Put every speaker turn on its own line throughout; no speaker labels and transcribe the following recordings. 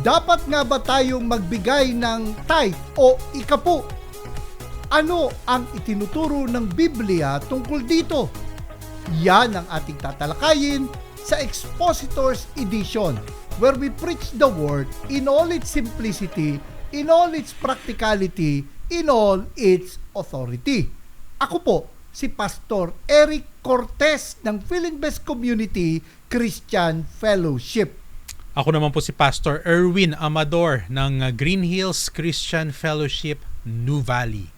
Dapat nga ba tayong magbigay ng tithe o ikapu? Ano ang itinuturo ng Biblia tungkol dito? Yan ang ating tatalakayin sa Expositors Edition, where we preach the Word in all its simplicity, in all its practicality, in all its authority. Ako po, si Pastor Eric Cortez ng Philinvest Community Christian Fellowship.
Ako naman po si Pastor Erwin Amador ng Green Hills Christian Fellowship, New Valley.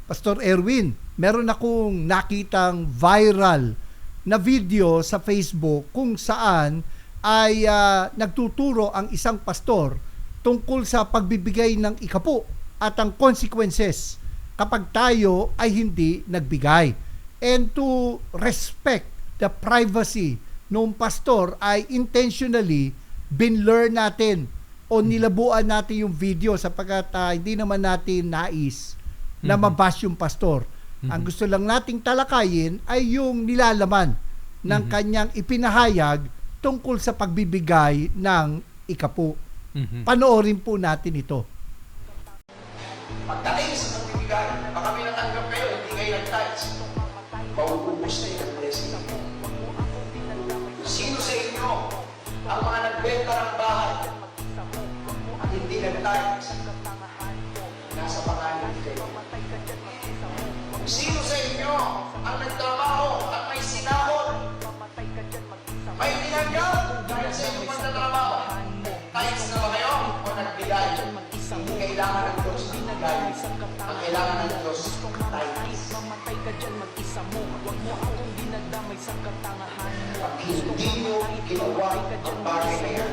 Pastor Erwin, meron akong nakitang viral na video sa Facebook kung saan ay nagtuturo ang isang pastor tungkol sa pagbibigay ng ikapu at ang consequences kapag tayo ay hindi nagbigay. And to respect the privacy ng pastor ay intentionally binlur natin o nilabuan natin yung video sapagkat hindi naman natin nais na mabash yung pastor. Ang gusto lang nating talakayin ay yung nilalaman ng kanyang ipinahayag tungkol sa pagbibigay ng ikapu. Panoorin po natin ito.
Pagdating sa pagbibigay, baka may natanggap kayo, hindi kayo nag-tithes. Mauubos na yung blessing. Sino sa inyo ang mga nagbenta ng bahay at hindi nag-tithes? Nasa pangalan kayo. Sino sa inyo ang nagtrabaho at may sinahod? May tinanggap dahil sa inyong pagtatrabaho. Tithes na ba kayo o nagbigay? Hindi kailangan ng Diyos ng bigay. Ang kailangan ng Diyos, tithes. Pag hindi mo ginawa ang bagay na yan,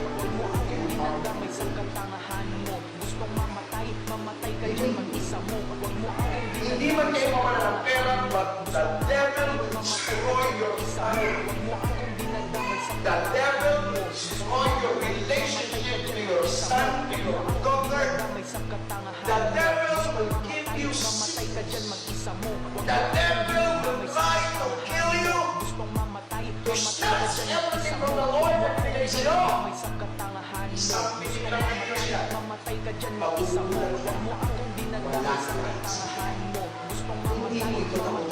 hindi man kayo mawala ng pera, but the devil will destroy your family. The devil will destroy your relationship to your son, to your daughter. The devil will give you sickness. The devil will try to kill you, to snatch everything from the Lord that binigay sa'yo. Isang binigay ng Diyos yan. Mauulan mo. Wala ka rin. Hindi mo ito naman.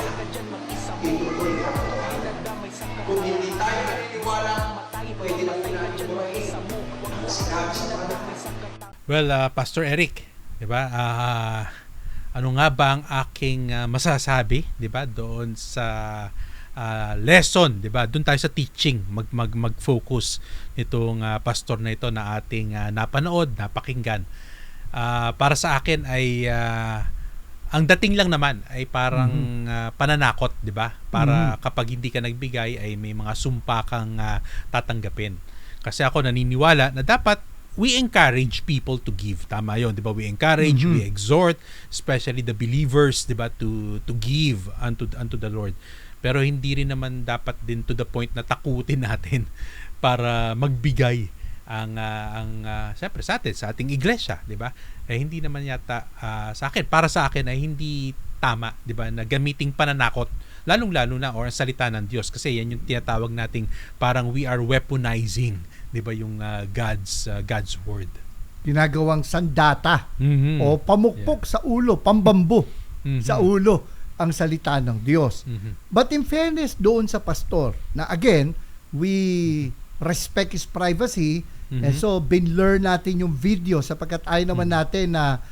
Inuulit ka ito. Kung hindi tayo naniniwala, pwede na po natin burahin ang sinabi sa mga.
Well, Pastor Eric, 'di ba? Ano nga ba ang aking masasabi, 'di ba, doon sa lesson, 'di ba? Doon tayo sa teaching, mag-focus nitong pastor na ito na ating napanood, napakinggan. Para sa akin ay ang dating lang naman ay parang pananakot, 'di ba? Para kapag hindi ka nagbigay ay may mga sumpa kang tatanggapin. Kasi ako naniniwala na dapat we encourage people to give. Tama 'yon, 'di ba? We encourage, we exhort, especially the believers, 'di ba, to give unto the Lord. Pero hindi rin naman dapat din to the point na takutin natin para magbigay ang siyempre sa atin, sa ating iglesia, 'di ba? Hindi naman yata sa akin, para sa akin ay hindi tama, 'di ba, na gamiting pananakot lalong-lalo na or salita ng Diyos, kasi yan yung tinatawag nating parang we are weaponizing, 'di ba, yung God's word.
Ginagawang sandata o pamukpok sa ulo, pambambo sa ulo ang salita ng Diyos. But in fairness doon sa pastor, na again, we respect his privacy, and so binlur natin yung video sapagkat ayaw naman natin na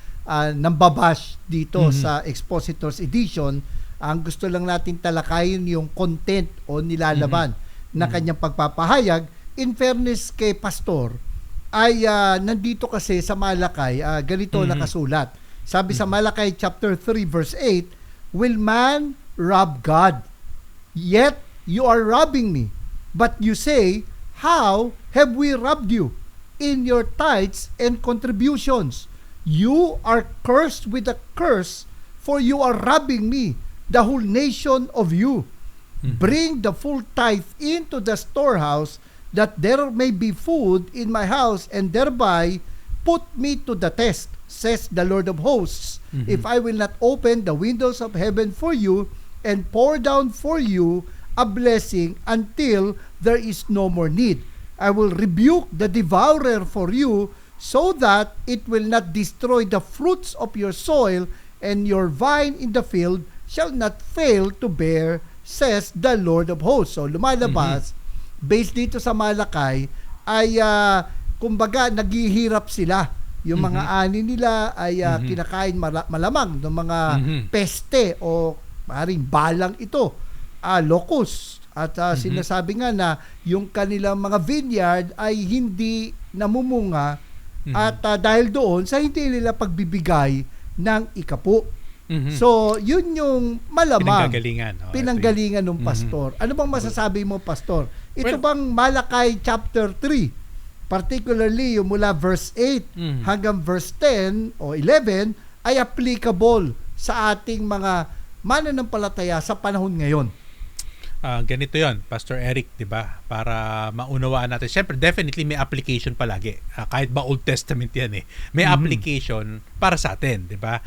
nambabash dito sa Expositors Edition. Ang gusto lang natin talakayin yung content o nilalaban na kanyang pagpapahayag. In fairness kay pastor, ay nandito kasi sa Malakay, ganito nakasulat. Sabi sa Malakay chapter 3 verse 8, "Will man rob God? Yet you are robbing me. But you say, how have we robbed you? In your tithes and contributions. You are cursed with a curse, for you are robbing me, the whole nation of you. Bring the full tithe into the storehouse, that there may be food in my house, and thereby put me to the test, says the Lord of hosts, if I will not open the windows of heaven for you and pour down for you a blessing until there is no more need. I will rebuke the devourer for you, so that it will not destroy the fruits of your soil, and your vine in the field shall not fail to bear, says the Lord of hosts. So lumalabas, based dito sa Malakay, ay kumbaga naghihirap sila. Yung mga ani nila ay kinakain malamang ng mga peste o maring balang ito, locust. At sinasabi nga na yung kanilang mga vineyard ay hindi namumunga at dahil doon sa hindi nila pagbibigay ng ikapo. So, yun yung malamang pinanggalingan ng pastor. Ano bang masasabi mo, pastor? Ito bang Malakay chapter 3, particularly yung mula verse 8 hanggang verse 10 o 11 ay applicable sa ating mga mananampalataya sa panahon ngayon?
Ganito yon, Pastor Eric, 'di ba? Para maunawaan natin. Siyempre, definitely may application palagi. Kahit ba Old Testament 'yan may application para sa atin, 'di ba?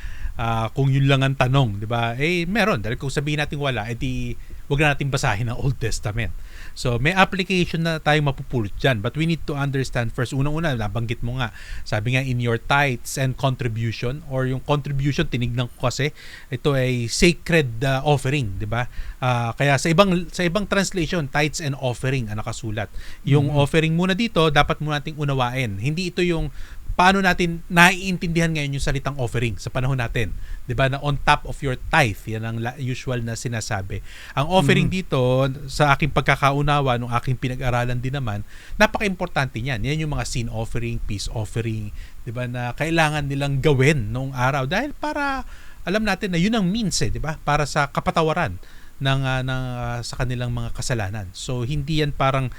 Kung yun lang ang tanong, 'di ba? Meron. Dahil kung sabihin natin wala, edi wag na natin basahin ang Old Testament. So, may application na tayong mapupulot dyan. But we need to understand first, unang-una, nabanggit mo nga, sabi nga, in your tithes and contribution, or yung contribution, tinignan ko kasi, ito ay sacred offering, di ba? Kaya sa ibang translation, tithes and offering ang nakasulat. Yung offering muna dito, dapat muna nating unawain. Hindi ito yung paano natin naiintindihan ngayon yung salitang offering sa panahon natin. 'Di ba? Na on top of your tithe, yan ang usual na sinasabi. Ang offering dito, sa aking pagkakaunawa, nung aking pinag-aralan din naman, napaka-importante niyan. Yan yung mga sin offering, peace offering, 'di ba, na kailangan nilang gawin noong araw dahil para alam natin na yun ang means, 'di ba? Para sa kapatawaran ng sa kanilang mga kasalanan. So hindi yan parang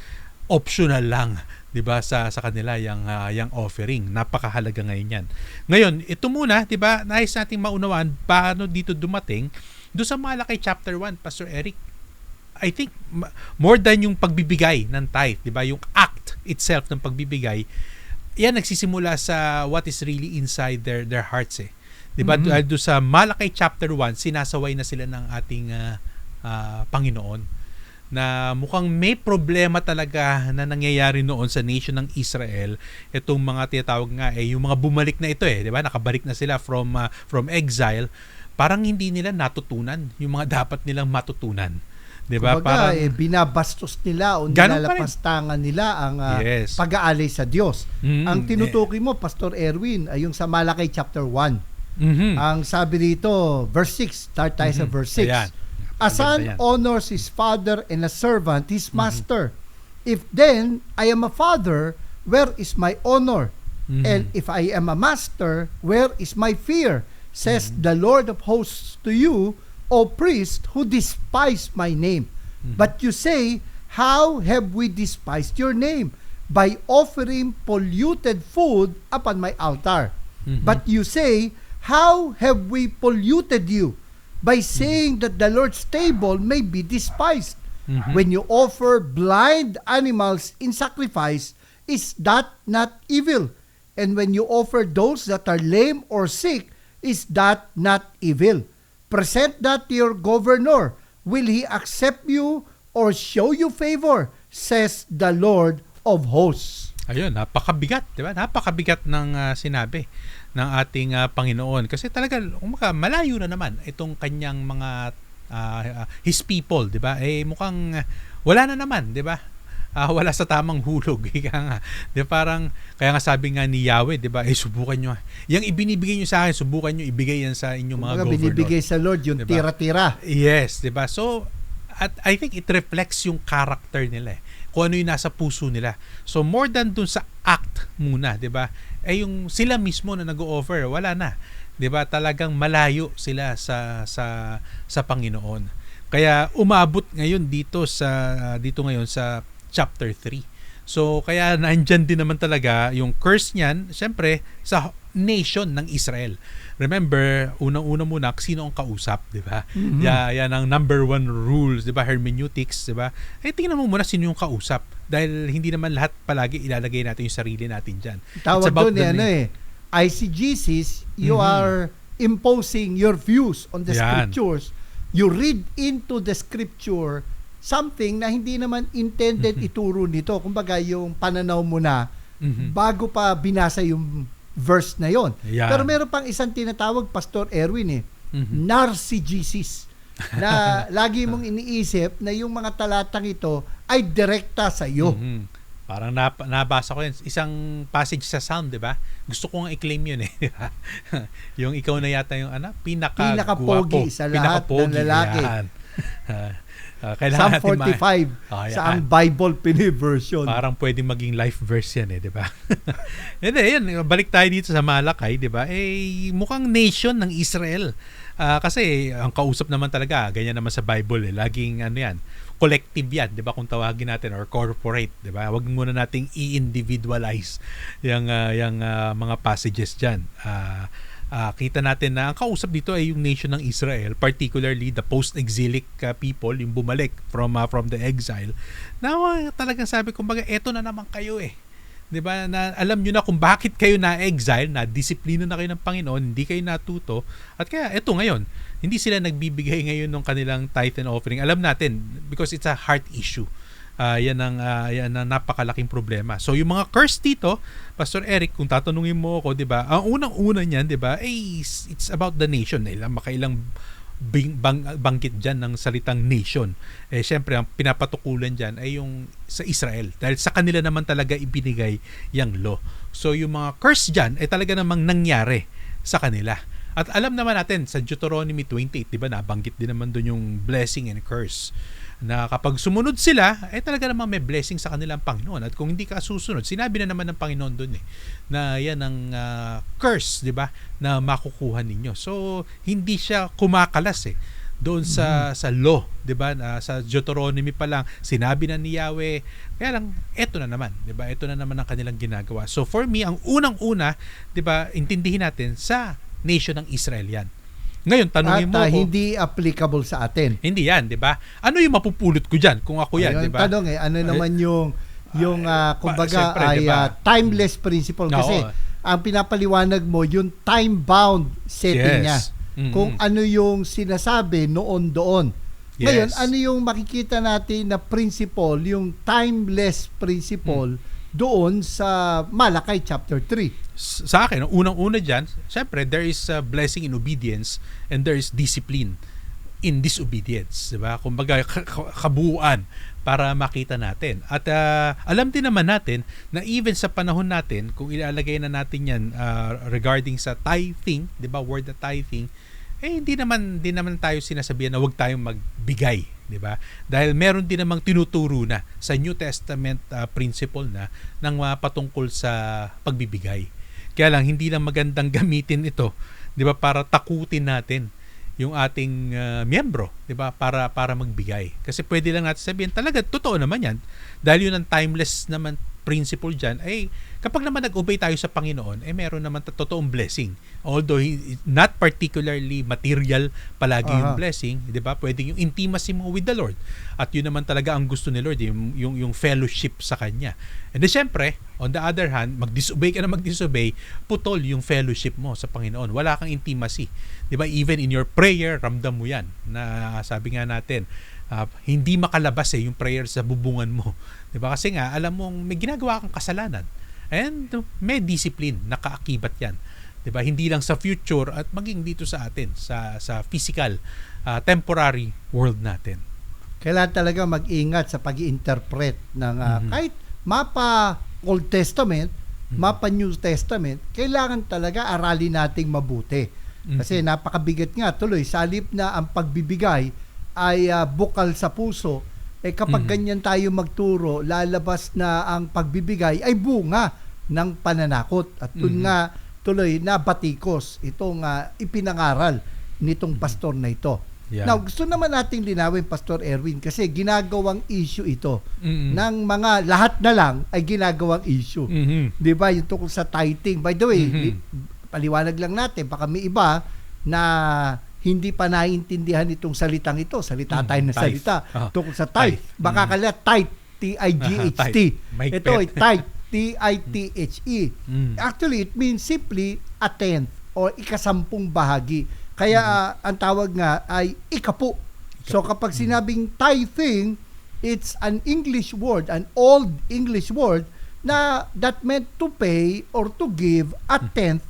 optional lang, 'di ba, sa kanila yang offering. Napakahalaga ngayon 'yan. Ngayon, ito muna, 'di ba? Nais nating maunawaan paano dito dumating do sa Malakay chapter 1, Pastor Eric. I think more than yung pagbibigay ng tithe, 'di ba? Yung act itself ng pagbibigay, yan nagsisimula sa what is really inside their hearts 'Di ba? Do sa Malakay chapter 1, sinasaway na sila ng ating Panginoon, na mukhang may problema talaga na nangyayari noon sa nation ng Israel. Itong mga tinatawag nga yung mga bumalik na ito 'di ba? Nakabalik na sila from exile. Parang hindi nila natutunan yung mga dapat nilang matutunan. 'Di ba?
Parang binabastos nila o nilalapastangan nila ang pag-aalay sa Diyos. Ang tinutukoy mo, Pastor Erwin, ay yung sa Malakay chapter 1. Ang sabi dito, verse 6, start tayo sa verse 6. Ayan. A son honors his father, and a servant his master. If then I am a father, where is my honor? And if I am a master, where is my fear? Says the Lord of hosts to you, O priest, who despise my name. But you say, how have we despised your name? By offering polluted food upon my altar. But you say, how have we polluted you? By saying that the Lord's table may be despised. When you offer blind animals in sacrifice, is that not evil? And when you offer those that are lame or sick, is that not evil? Present that to your governor. Will he accept you or show you favor? Says the Lord of hosts.
Ayun, napakabigat, di ba? Napakabigat ng sinabi ng ating Panginoon. Kasi talaga, malayo na naman itong kanyang mga his people, di ba? Mukhang wala na naman, di ba? Wala sa tamang hulog. Di parang, kaya nga sabi nga ni Yahweh, di ba? Subukan nyo. Yang ibinibigay nyo sa akin, subukan nyo ibigay yan sa inyong mga governor.
Binibigay sa Lord, yung diba? Tira-tira.
Yes, di ba? So, at I think it reflects yung character nila kung ano yung nasa puso nila. So more than dun sa act muna, 'di ba? Yung sila mismo na nag-o-offer, wala na. 'Di ba? Talagang malayo sila sa Panginoon. Kaya umabot ngayon dito ngayon sa chapter 3. So kaya nandiyan din naman talaga yung curse niyan, syempre nation ng Israel. Remember, unang-una muna, sino ang kausap, di ba? Yan ang number one rules, di ba? Hermeneutics, di ba? Tingnan mo muna sino yung kausap. Dahil hindi naman lahat palagi ilalagay natin yung sarili natin dyan.
Tawag doon eisegesis, you are imposing your views on the scriptures. You read into the scripture something na hindi naman intended ituro nito. Kumbaga, yung pananaw mo na bago pa binasa yung verse na yon. Pero meron pang isang tinatawag, Pastor Erwin, narcigesis, na lagi mong iniisip na yung mga talatang ito ay direkta sa iyo.
Parang nabasa ko yan, isang passage sa Psalm, di ba? Gusto ko nga i-claim yun yung ikaw na yata yung
pinaka-pogi sa lahat ng lalaki.
Psalm
45 sa ang Bible version.
Parang pwedeng maging life verse yan di ba? Yan, balik tayo dito sa Malakay, di ba? Mukhang nation ng Israel. Kasi ang kausap naman talaga, ganyan naman sa Bible laging yan, collective yan, di ba, kung tawagin natin, or corporate, di ba? Huwag muna nating i-individualize yung mga passages dyan. Kita natin na ang kausap dito ay yung nation ng Israel, particularly the post-exilic people, yung bumalik from the exile. Na talagang sabi, kumbaga, eto na naman kayo 'di ba? Na alam niyo na kung bakit kayo na-exile, na disiplina na kayo ng Panginoon, hindi kayo natuto. At kaya eto ngayon, hindi sila nagbibigay ngayon ng kanilang tithe and offering. Alam natin because it's a heart issue. Yan ang napakalaking problema. So yung mga curse dito, Pastor Eric, kung tatanungin mo ako, 'di ba? Ang unang-una niyan, 'di ba? It's about the nation. Makailang banggit diyan ng salitang nation. Syempre ang pinapatukulan diyan ay yung sa Israel. Dahil sa kanila naman talaga ibinigay yung law. So yung mga curse diyan ay talaga namang nangyari sa kanila. At alam naman natin sa Deuteronomy 28, 'di ba? Nabanggit din naman doon yung blessing and curse, na kapag sumunod sila, talaga namang may blessing sa kanilang Panginoon. At kung hindi ka susunod, sinabi na naman ng Panginoon doon na yan ang curse, di ba, na makukuha ninyo. So, hindi siya kumakalas doon sa law, di ba, sa Deuteronomy pa lang, sinabi na ni Yahweh, kaya lang, eto na naman, di ba, eto na naman ang kanilang ginagawa. So, for me, ang unang-una, di ba, intindihin natin sa nation ng Israel yan. Ngayon, tanungin mo
ko. At hindi applicable sa atin.
Hindi yan, di ba? Ano yung mapupulot ko dyan kung ako yan, di ba?
Tanong ano naman yung kumbaga siyempre, ay timeless principle. Kasi ang pinapaliwanag mo, yung time-bound setting niya. Kung ano yung sinasabi noon doon. Ngayon, ano yung makikita natin na principle, yung timeless principle doon sa Malakay chapter 3.
Sa akin, unang-una dyan, syempre, there is a blessing in obedience and there is discipline in disobedience. Diba? Kumbaga, kabuuan para makita natin. At alam din naman natin na even sa panahon natin, kung ilalagay na natin yan regarding sa tithing, diba, word na tithing, hindi naman tayo sinasabihan na huwag tayong magbigay, di ba? Dahil meron din namang tinuturo na sa New Testament principle na ng patungkol sa pagbibigay. Kaya lang hindi lang magandang gamitin ito, di ba, para takutin natin yung ating miyembro, di ba, para magbigay. Kasi pwede lang natin sabihin, talaga totoo naman yan. Dahil yun ang timeless naman principle dyan, kapag naman nag-obey tayo sa Panginoon, meron naman totoong blessing. Although not particularly material palagi yung blessing, 'di ba? Pwedeng yung intimacy mo with the Lord. At yun naman talaga ang gusto ni Lord, yung fellowship sa kanya. And then syempre, on the other hand, mag-disobey ka na mag-disobey, putol yung fellowship mo sa Panginoon. Wala kang intimacy. 'Di ba? Even in your prayer, ramdam mo 'yan. Na sabi nga natin, hindi makalabas yung prayer sa bubungan mo. 'Di ba? Kasi nga alam mong may ginagawa kang kasalanan. And may discipline, nakaakibat 'yan. 'Di ba? Hindi lang sa future at maging dito sa atin sa physical, temporary world natin.
Kailangan talaga mag-ingat sa pag-i-interpret ng kahit mapa Old Testament, mapa New Testament, kailangan talaga aralin nating mabuti. Kasi napakabigat nga tuloy, sa halip na ang pagbibigay ay bukal sa puso, kapag ganyan tayo magturo, lalabas na ang pagbibigay ay bunga ng pananakot. At dun nga tuloy na batikos itong ipinangaral nitong pastor na ito. Yeah. Now, gusto naman nating linawin, Pastor Erwin, kasi ginagawang issue ito ng mga lahat na lang ay ginagawang issue. 'Di ba? Yung tungkol sa tithing. By the way, paliwanag lang natin, baka may iba na hindi pa naiintindihan itong salitang ito. Salita tayo na
tithe.
salita tungkol sa tithe.
Tithe.
Baka kala tithe, T-I-G-H-T.
Mahigpit.
Ito ay tithe, T-I-T-H-E. Actually, it means simply a tenth or ikasampung bahagi. Kaya ang tawag nga ay ikapu. So kapag sinabing tithing, it's an English word, an old English word na that meant to pay or to give a tenth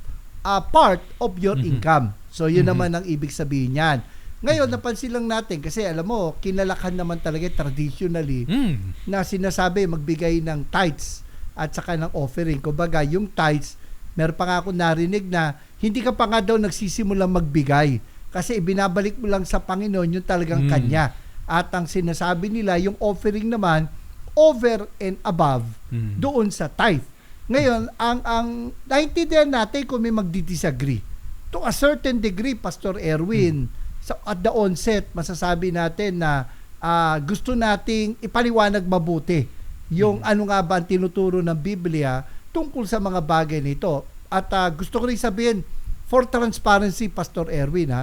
part of your income. So yun naman ang ibig sabihin niyan. Ngayon, napansin lang natin kasi alam mo, kinalakan naman talaga traditionally na sinasabi magbigay ng tithes at saka ng offering. Kumbaga, yung tithes, meron pa nga ako narinig na hindi ka pa nga daw nagsisimulang magbigay kasi ibinabalik mo lang sa Panginoon yung talagang kanya. At ang sinasabi nila, yung offering naman, over and above doon sa tithe. Ngayon, ang naintindihan natin kung may magdi-disagree. To a certain degree, Pastor Erwin, at the onset, masasabi natin na gusto nating ipaliwanag mabuti yung ano nga ba ang tinuturo ng Biblia tungkol sa mga bagay nito. At gusto ko rin sabihin, for transparency, Pastor Erwin,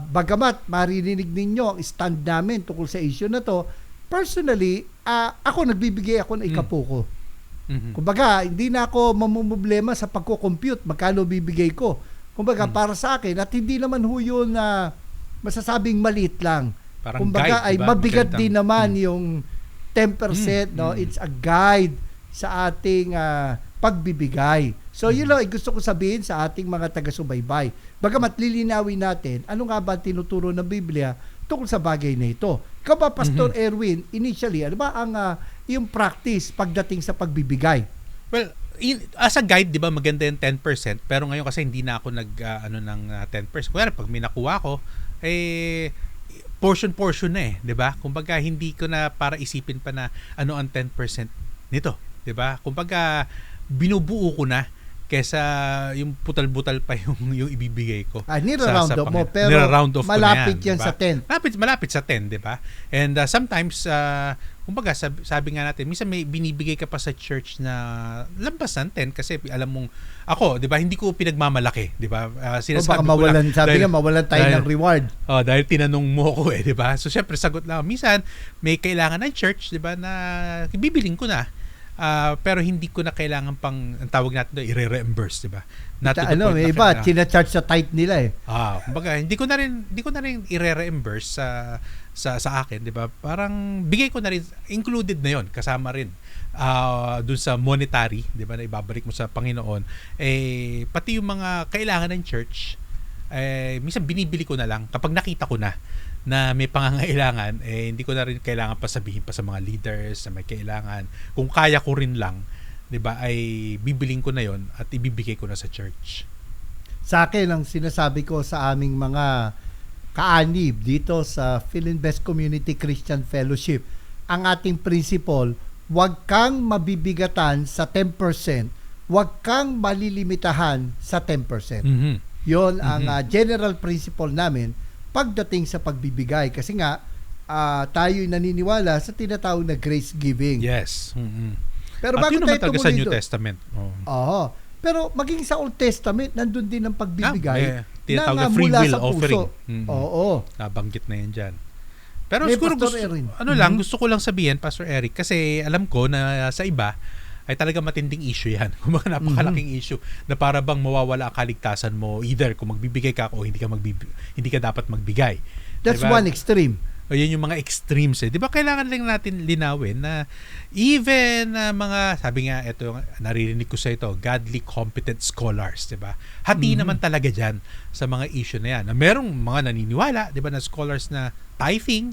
bagamat marinig ninyo ang stand namin tungkol sa issue na to, personally, nagbibigay ako ng ikapuko. Kumbaga, hindi na ako mamumblema sa pagko-compute, magkano bibigay ko. Kumbaga, para sa akin, at hindi naman ho yun na masasabing maliit lang.
Parang
kumbaga,
guide,
ay
diba?
mabigat
Magandang,
din naman yung 10%, no? It's a guide sa ating pagbibigay. So, yun lang gusto ko sabihin sa ating mga taga-subaybay. Bagamat lilinawin natin, ano nga ba tinuturo ng Biblia tungkol sa bagay na ito. Ikaw ba, Pastor Erwin, initially, ano ba ang yung practice pagdating sa pagbibigay?
Well, as a guide, 'di ba, maganda yung 10%, pero ngayon kasi hindi na ako ng 10%. Kaya pag may nakuha ko, portion na 'di ba? Kumbaga hindi ko na para isipin pa na ano ang 10% nito, 'di ba? Kumbaga binubuo ko na kesa yung putal-butal pa yung ibibigay ko.
Nira-round off mo, pero malapit yan sa 10.
Malapit sa 10, di ba? And sometimes, kumbaga, sabi nga natin, minsan may binibigay ka pa sa church na lampas ng 10 kasi alam mong, ako, di ba, hindi ko pinagmamalaki, di ba?
Baka mawalan, mawalan tayo ng reward.
Dahil tinanong mo ko di ba? So, syempre, sagot lang. Minsan, may kailangan ng church, di ba, na bibiling ko na. Pero hindi ko na kailangan pang ang tawag natin doon i-reimburse, 'di ba?
May iba tina-charge sa tithe nila eh.
Kumbaga hindi ko na rin i-reimburse sa akin, 'di ba? Parang bigay ko na rin, included na 'yon, kasama rin doon sa monetary, 'di ba, na ibabalik mo sa Panginoon. Pati yung mga kailangan ng church, minsan binibili ko na lang kapag nakita ko na may pangangailangan, hindi ko na rin kailangan pa sabihin pa sa mga leaders na may kailangan. Kung kaya ko rin lang, 'di ba, ay bibiling ko na 'yon at ibibigay ko na sa church.
Sa akin, ang sinasabi ko sa aming mga kaanib dito sa Philinvest Community Christian Fellowship, ang ating principle, huwag kang mabibigatan sa 10%, huwag kang malilimitahan sa 10%. Yon ang general principle namin pagdating sa pagbibigay. Kasi nga, tayo'y naniniwala sa tinatawag na grace giving.
Yes.
Pero
at
bago
yun
tayo
naman talaga sa
tumuloy
New
doon,
Testament.
Oo. Pero maging sa Old Testament, nandun din ang pagbibigay.
Tinatawag na free will offering.
Oo.
Nabanggit na yan dyan. Pero
May
siguro gusto ko lang sabihin, Pastor Eric, kasi alam ko na sa iba, ay talaga matinding issue yan. Kumbaga napakalaking issue na para bang mawawala ang kaligtasan mo either kung magbibigay ka o hindi ka dapat magbigay.
That's
diba?
one extreme.
O yun yung mga extremes eh. Di ba kailangan lang natin linawin na even mga, sabi nga, ito, naririnig ko sa ito, godly competent scholars, di ba? Hati naman talaga dyan sa mga issue na yan. Na merong mga naniniwala, di ba, na scholars na tithing,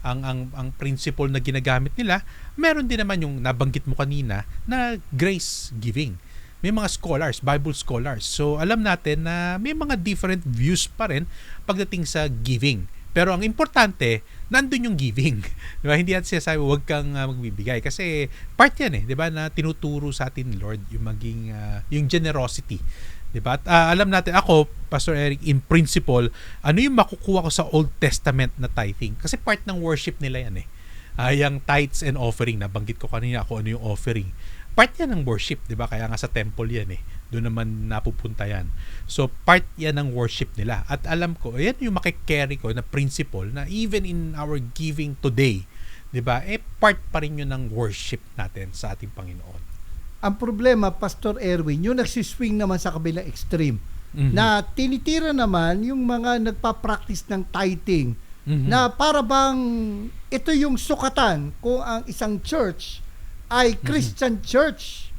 ang principle na ginagamit nila, meron din naman yung nabanggit mo kanina na grace giving. May mga scholars, Bible scholars. So alam natin na may mga different views pa rin pagdating sa giving. Pero ang importante, nandun yung giving. Diba? Hindi natin sinasabi, huwag kang magbibigay. Kasi part yan di ba, na tinuturo sa atin, Lord, yung maging, yung generosity. Diba? At alam natin, ako, Pastor Eric, in principle, ano yung makukuha ko sa Old Testament na tithing? Kasi part ng worship nila yan yung tithes and offering. Nabanggit ko kanina ako ano yung offering. part yan ng worship, di ba? Kaya nga sa temple yan eh. Doon naman napupunta yan. So, part yan ng worship nila. At alam ko, yan yung makikerry ko na principle na even in our giving today, di ba? Part pa rin yun ng worship natin sa ating Panginoon.
Ang problema, Pastor Erwin, yung nagsiswing naman sa kabilang extreme, na tinitira naman yung mga nagpa-practice ng tithing, na para bang ito yung sukatan kung ang isang church ay Christian church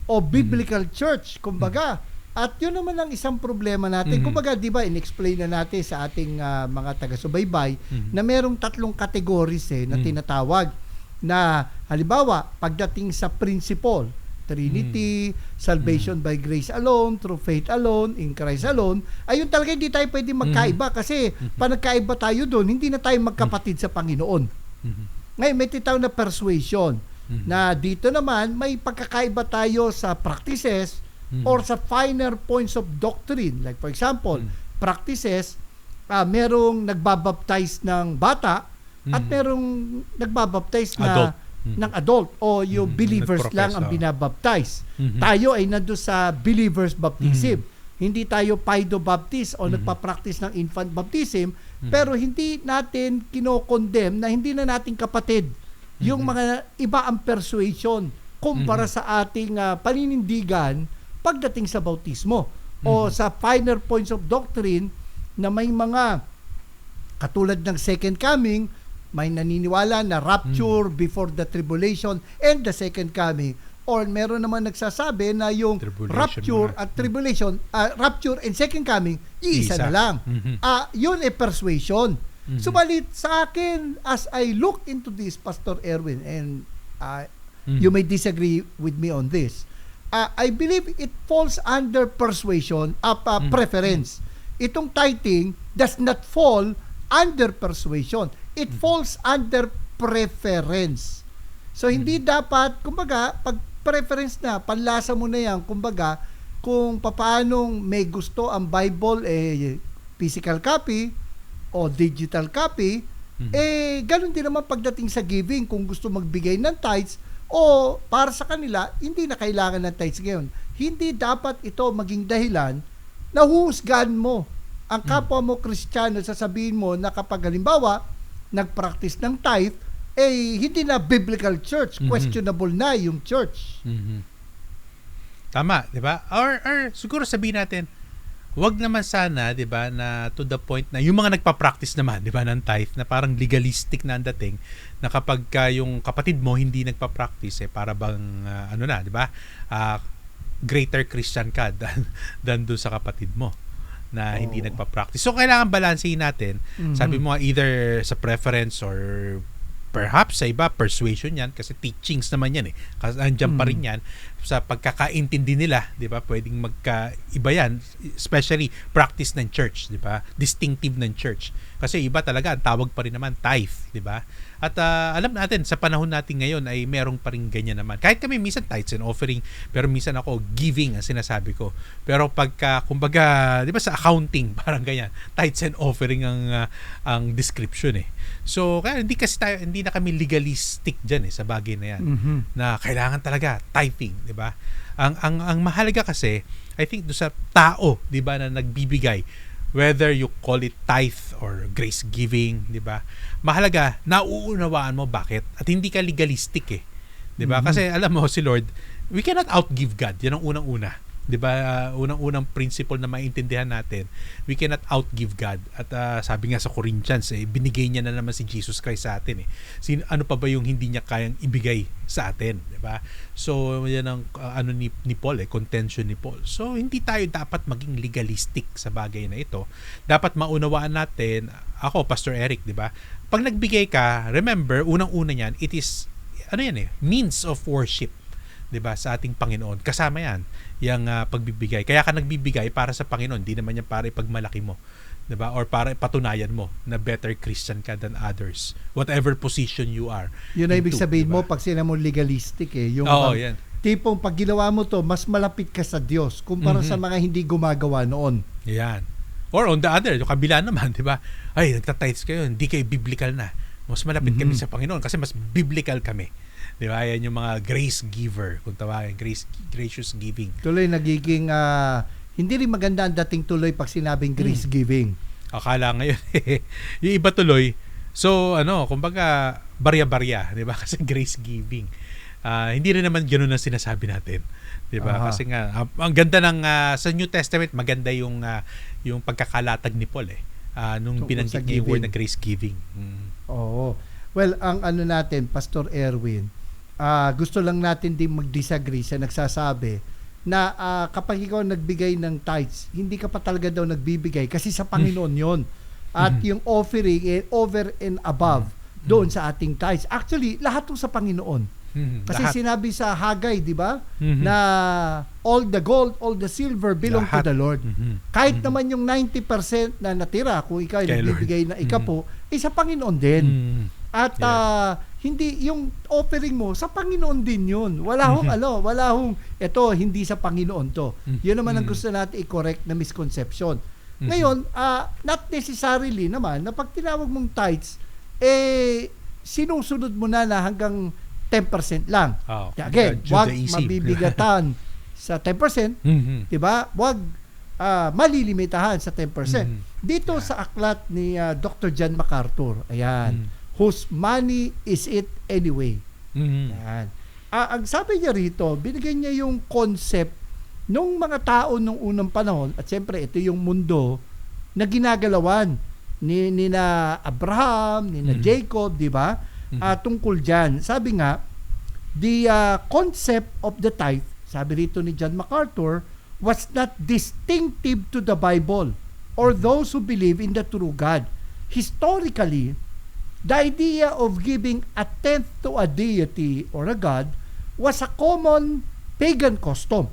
o biblical church, kumbaga. At yun naman ang isang problema natin. Kumbaga, di ba, in-explain na natin sa ating mga taga-subaybay na merong 3 categories na tinatawag na, halimbawa, pagdating sa principle, Trinity, salvation by grace alone, through faith alone, in Christ alone, ayun talaga hindi tayo pwede magkaiba kasi pag nagkaiba tayo doon, hindi na tayo magkapatid sa Panginoon. Ngayon, may titawag na persuasion na dito naman may pagkakaiba tayo sa practices or sa finer points of doctrine. Like for example, practices, merong nagbabaptize ng bata at merong nagbabaptize na ng adult o yung believers lang ang binabaptize. Tayo ay nandun sa believers baptism. Hindi tayo paido-baptist o nagpa-practice ng infant baptism, pero hindi natin kino-condemn na hindi na natin kapatid yung mga iba ang persuasion kumpara sa ating paninindigan pagdating sa bautismo o sa finer points of doctrine na may mga katulad ng second coming, may naniniwala na rapture before the tribulation and the second coming, or meron naman nagsasabi na yung rapture at tribulation, rapture and second coming, iisa na lang. Yun persuasion. Subalit sa akin, as I look into this, Pastor Erwin, and you may disagree with me on this, I believe it falls under persuasion preference. Itong tithing does not fall under persuasion. It falls under preference. So, hindi dapat, kumbaga, pag preference na, panlasa mo na yan, kumbaga, kung paanong may gusto ang Bible, physical copy o digital copy, ganun din naman pagdating sa giving, kung gusto magbigay ng tithes, o para sa kanila, hindi na kailangan ng tithes ngayon. Hindi dapat ito maging dahilan na huhusgahan mo ang kapwa mo Kristiyano, sasabihin mo na kapag halimbawa, nag-practice ng tithe, hindi na biblical church, questionable na yung church.
Tama, di ba? Or siguro sabihin natin, wag naman sana, di ba, na to the point na yung mga nagpa-practice naman, di ba, ng tithe, na parang legalistic na ang dating, na kapag yung kapatid mo hindi nagpa-practice, para bang, di ba, greater Christian ka than doon sa kapatid mo na hindi nagpa-practice. So, kailangan balansehin natin. Sabi mo, either sa preference or perhaps sa iba, persuasion yan kasi teachings naman yan kasi andyan pa rin yan sa pagkakaintindi nila, di ba? Pwedeng magkaiba yan, especially practice ng church, di ba? Distinctive ng church. Kasi iba talaga, ang tawag pa rin naman tithe, di ba? At alam natin, sa panahon natin ngayon ay merong pa rin ganyan naman. Kahit kami minsan tithes and offering, pero minsan ako giving ang sinasabi ko. Pero pagka, kumbaga, di ba sa accounting, parang ganyan, tithes and offering ang description So, kaya hindi na kami legalistic dyan sa bagay na yan. Na kailangan talaga tithing, di ba? Ang mahalaga kasi, I think do sa tao, di ba, na nagbibigay, whether you call it tithe or grace giving, di ba? Mahalaga, nauunawaan mo bakit at hindi ka legalistic di ba? Kasi alam mo si Lord, we cannot outgive God. Yan ang unang-una. 'Di ba? Unang-unang principle na maintindihan natin, we cannot outgive God. At sabi nga sa Corinthians, binigay niya na naman si Jesus Christ sa atin ano pa ba yung hindi niya kayang ibigay sa atin, 'di ba? So, yan ang ni Paul, contention ni Paul. So, hindi tayo dapat maging legalistic sa bagay na ito. Dapat maunawaan natin, ako Pastor Eric, 'di ba? Pag nagbigay ka, remember, unang-una niyan, it is means of worship, 'di ba, sa ating Panginoon. Kasama 'yan, yung pagbibigay. Kaya ka nagbibigay para sa Panginoon, hindi naman yan para ipagmalaki mo, 'di ba? Or para patunayan mo na better Christian ka than others, whatever position you are.
Yun na ibig sabihin mo pag sila mo legalistic yung
yan.
Tipong pag ginawa mo to, mas malapit ka sa Diyos kumpara sa mga hindi gumagawa noon.
Yan. Or on the other, yung kabila naman, 'di ba? Ay, nagtitithes kayo, hindi kayo biblical na. Mas malapit kami sa Panginoon kasi mas biblical kami. Di ba? Yan yung mga grace giver, kung tawagin, gracious giving.
Tuloy nagiging hindi rin maganda ang dating tuloy pag sinabing grace giving.
Akala ngayon yung iba tuloy. So kumbaga barya-barya, 'di ba? Kasi grace giving. Hindi rin naman ganoon ang sinasabi natin. 'Di ba? Kasi nga ang ganda ng sa New Testament, maganda yung pagkakalatag ni Paul nung binanggit niya yung word na grace giving.
Oo. Well, ang natin, Pastor Erwin, gusto lang natin din mag-disagree sa nagsasabi na kapag ikaw nagbigay ng tithes, hindi ka pa talaga daw nagbibigay kasi sa Panginoon yon. At yung offering over and above doon sa ating tithes. Actually, lahat 'to sa Panginoon. Kasi lahat. Sinabi sa Haggai, di ba? Na all the gold, all the silver belong lahat. To the Lord. Kahit naman yung 90% na natira, kung ikaw ay nagbibigay na ikapo, sa Panginoon din. At hindi yung offering mo sa Panginoon din 'yun. Wala hong ito hindi sa Panginoon to. 'Yun naman ang gusto natin i-correct na misconception. Ngayon, not necessarily naman na pag tinawag mong tithes sinusunod mo na hanggang 10% lang. Again, wag mabibigatan sa 10%, 'di ba? Wag malilimitahan sa 10%. Dito sa aklat ni Dr. John MacArthur, ayan. Whose money is it anyway? Yan. Ang sabi niya rito, binigyan niya yung concept nung mga tao nung unang panahon, at siyempre ito yung mundo na ginagalawan ni na Abraham, ni na Jacob, di ba? Tungkol dyan. Sabi nga, the concept of the tithe, sabi rito ni John MacArthur, was not distinctive to the Bible or those who believe in the true God. Historically, the idea of giving a tenth to a deity or a god was a common pagan custom.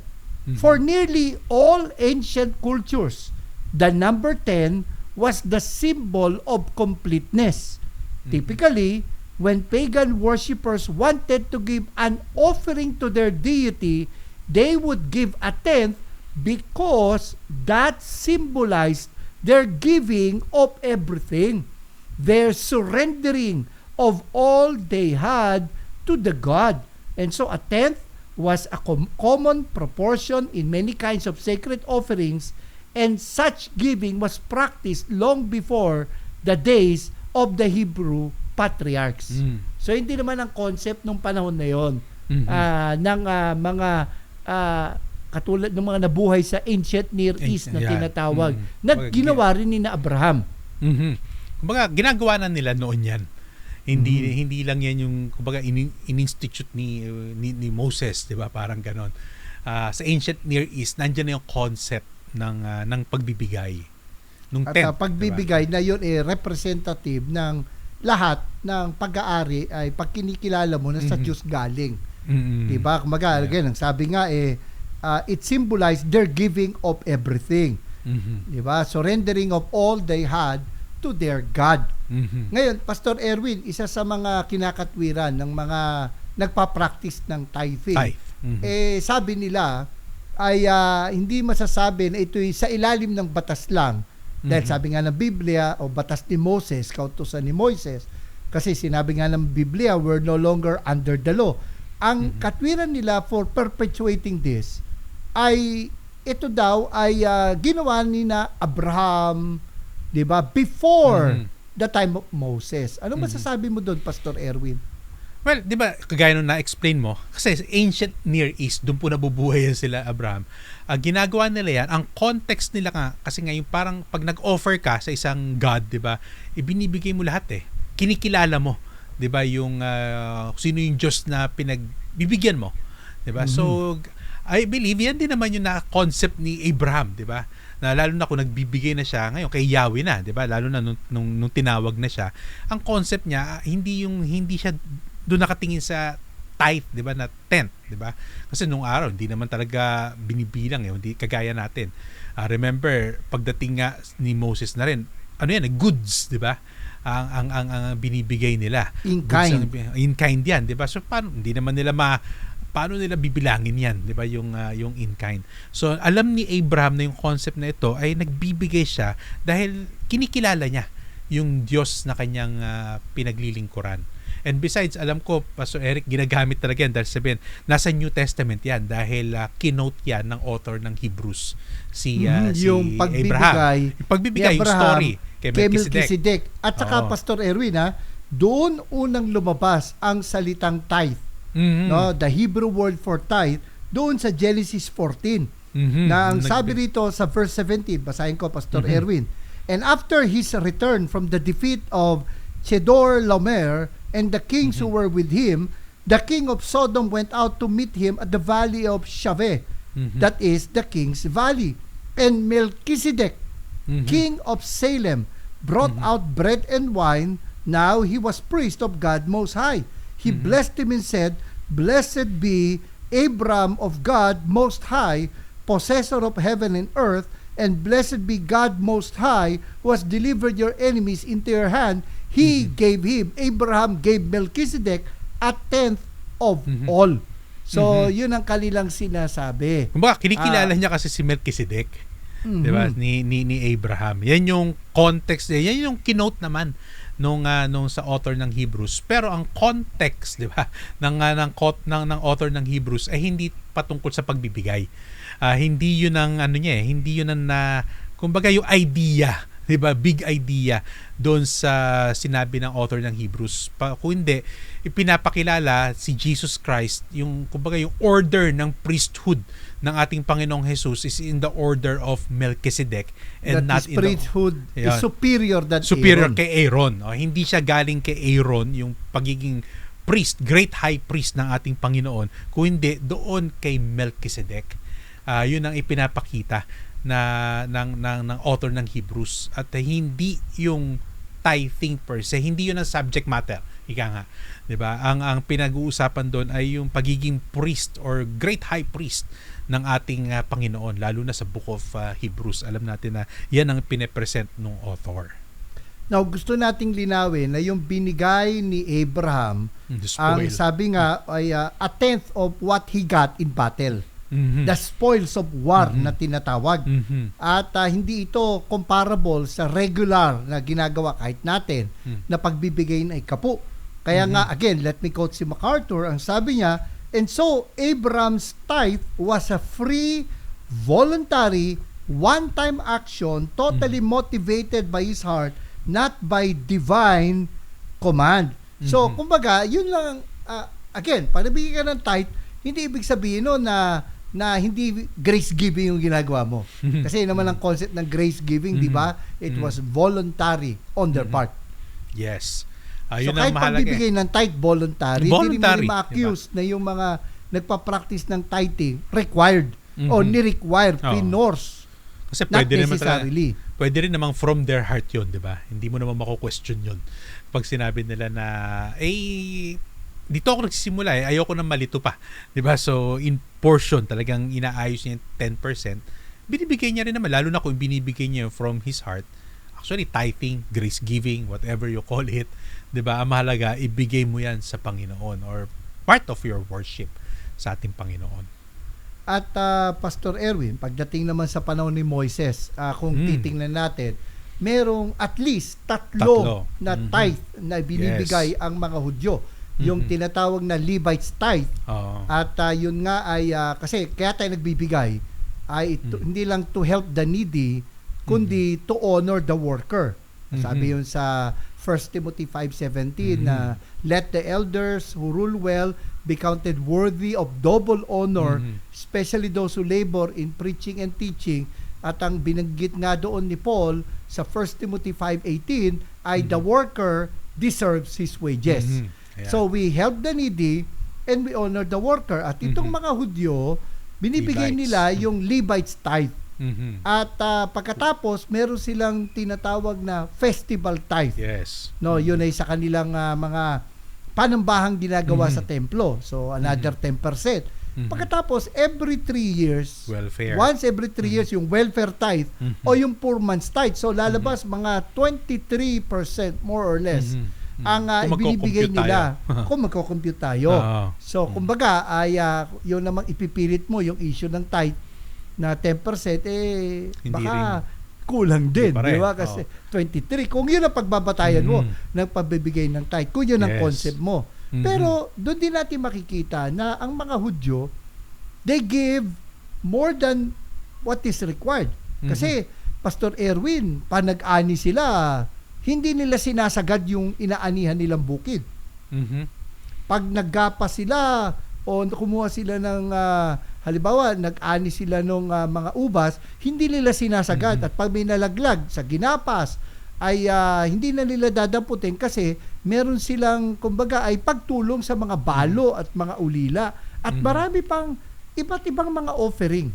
For nearly all ancient cultures, the number 10 was the symbol of completeness. Typically, when pagan worshippers wanted to give an offering to their deity, they would give a tenth because that symbolized their giving of everything. Their surrendering of all they had to the God. And so a tenth was a common proportion in many kinds of sacred offerings, and such giving was practiced long before the days of the Hebrew patriarchs. So hindi naman ang concept nung panahon na yon ng mga katulad ng mga nabuhay sa ancient Near East na tinatawag na ginawa rin ni na Abraham.
Kumbaga, ginagawa na nila noon yan. Hindi lang yan yung kumbaga in-institute ni Moses, 'di ba? Parang ganon. Sa ancient Near East, nandiyan na yung concept ng pagbibigay. Nung
at pagbibigay, diba? Na yun representative ng lahat ng pag-aari ay pag kinikilala mo na sa Diyos galing. 'Di ba? Kumbaga, again, ang sabi nga it symbolized their giving of everything. 'Di ba? Surrendering of all they had to their God. Ngayon, Pastor Erwin, isa sa mga kinakatwiran ng mga nagpa-practice ng tithing, sabi nila ay hindi masasabi na ito'y sa ilalim ng batas lang. Dahil sabi nga ng Biblia o batas ni Moses, kautusan ni Moises, kasi sinabi nga ng Biblia, we're no longer under the law. Ang katwiran nila for perpetuating this ay ito daw ay ginawa ni na Abraham, 'di ba? Before the time of Moses. Ano masasabi mo doon, Pastor Erwin?
Well, 'di ba, kagaya nung na-explain mo, kasi ancient Near East, doon po nabubuhay yan sila Abraham. Ginagawa nila yan, ang context nila nga, kasi nga yung parang pag nag-offer ka sa isang God, 'di ba? Ibinibigay mo lahat Kinikilala mo, 'di ba, yung sino yung Diyos na pinagbibigyan mo, 'di ba? So I believe yan din naman yung na-concept ni Abraham, 'di ba? Na lalo na kung nagbibigay na siya ngayon kay Yahweh na, 'di ba? Lalo na nung tinawag na siya. Ang concept niya hindi siya doon nakatingin sa tithe, 'di ba, na tenth, 'di ba? Kasi nung araw hindi naman talaga binibilang hindi kagaya natin. Remember pagdating nga ni Moses na rin, goods, 'di ba? Ang binibigay nila.
In kind.
In kind yan, 'di ba? So paano hindi naman nila paano nila bibilangin yan, 'di ba, yung in kind. So alam ni Abraham na yung concept na ito ay nagbibigay siya dahil kinikilala niya yung Diyos na kanyang pinaglilingkuran. And besides, alam ko, Pastor Eric, ginagamit talaga yan dahil sabihin, nasa New Testament yan dahil kinote yan ng author ng Hebrews, si
yung
Abraham. Yung pagbibigay, yung story kay Melchizedek.
At saka, Pastor Erwin, doon unang lumabas ang salitang tithe. No, the Hebrew word for tithe, doon sa Genesis 14. Na ang sabi rito sa verse 17, basahin ko, Pastor Erwin. And after his return from the defeat of Chedorlaomer and the kings who were with him, the king of Sodom went out to meet him at the valley of Shaveh, that is the king's valley. And Melchizedek, king of Salem, brought out bread and wine. Now he was priest of God Most High. He blessed him and said, Blessed be Abram of God Most High, possessor of heaven and earth, and blessed be God Most High, who has delivered your enemies into your hand. He gave him, Abraham gave Melchizedek a tenth of all. So, yun ang kanilang sinasabi.
Kumbaga, kinikilala niya kasi si Melchizedek. Diba? Ni Abraham. Yan yung context niya. Yan yung kinote naman nung sa author ng Hebrews. Pero ang context, di ba, ng author ng Hebrews ay hindi patungkol sa pagbibigay. Hindi yun ang hindi yun ang kumbaga yung idea, 'di ba? Big idea doon sa sinabi ng author ng Hebrews. Kung hindi, ipinapakilala si Jesus Christ, yung kumbaga yung order ng priesthood ng ating Panginoong Jesus is in the order of Melchizedek and
that
not
in priesthood is superior than
superior
Aaron.
Kay Aaron. Hindi siya galing kay Aaron yung pagiging priest, great high priest ng ating Panginoon, kung hindi doon kay Melchizedek. Yun ang ipinapakita ng author ng Hebrews, at hindi yung tithing per se, hindi yun ang subject matter, ika nga, 'di ba? Ang pinag-uusapan doon ay yung pagiging priest or great high priest ng ating Panginoon, lalo na sa book of Hebrews. Alam natin na yan ang pine-present ng author.
Now, gusto nating linawin na yung binigay ni Abraham, ang sabi nga ay a tenth of what he got in battle. The spoils of war na tinatawag. At hindi ito comparable sa regular na ginagawa kahit natin na pagbibigay ng ikapu. Kaya nga, again, let me quote si MacArthur, ang sabi niya, and so Abraham's tithe was a free, voluntary, one-time action totally motivated by his heart, not by divine command. So, kumbaga, yun lang, again, pag nabigyan ka ng tithe, hindi ibig sabihin no na hindi grace giving yung ginagawa mo. Kasi naman ang concept ng grace giving, di ba? It was voluntary on their part.
Yes.
So kahit pagbibigay ng tithe voluntary, hindi rin ma-accuse na yung mga nagpa-practice ng tithing required o ni-require, pinorse.
Kasi pwede rin namang from their heart yun, di ba? Hindi mo naman mako-question yun. Pag sinabi nila na, dito ako nagsisimula ayoko nang malito pa. 'Di ba? So in portion talagang inaayos niya yung 10%. Binibigay niya rin naman, lalo na kung binibigay niya from his heart. Actually, tithing, grace giving, whatever you call it, 'di ba? Ang mahalaga, ibigay mo 'yan sa Panginoon or part of your worship sa ating Panginoon.
At Pastor Erwin, pagdating naman sa panahon ni Moises, kung titingnan natin, merong at least tatlo na tithe na binibigay ang mga Hudyo. Yung tinatawag na Levites tithe. At yun nga ay kasi kaya tayo nagbibigay ay hindi lang to help the needy kundi to honor the worker. Sabi yun sa 1 Timothy 5:17 na let the elders who rule well be counted worthy of double honor, especially those who labor in preaching and teaching. At ang binanggit nga doon ni Paul sa 1 Timothy 5:18 ay the worker deserves his wages. Yeah. So we help the needy and we honor the worker. At itong mga Hudyo, binibigay Levites nila yung Levites tithe. At pagkatapos, meron silang tinatawag na festival tithe.
Yes.
No, yun ay sa kanilang mga panambahang ginagawa sa templo. So another 10%. Pagkatapos, every 3 years,
welfare.
Once every 3 years, yung welfare tithe o yung poor man's tithe. So lalabas mga 23% more or less. Ang ibinibigay nila kung magko-compute tayo. So, kumbaga, ay yun namang ipipilit mo yung issue ng tithe na 10%, baka kulang din,
Hindi pa rin.
di ba? Kasi 23, kung yun ang pagbabatayan mo ng pagbibigay ng tithe, kung yun ang
Yes.
concept mo. Pero doon din natin makikita na ang mga Hudyo, they give more than what is required. Kasi Pastor Erwin, pa nag-ani sila, hindi nila sinasagad yung inaanihan nilang bukid. Pag naggapa sila o kumuha sila ng halimbawa, nag-ani sila ng mga ubas, hindi nila sinasagad. At pag may nalaglag sa ginapas, ay hindi na nila dadamputin kasi meron silang, kumbaga, ay pagtulong sa mga balo at mga ulila. At marami pang iba't ibang mga offering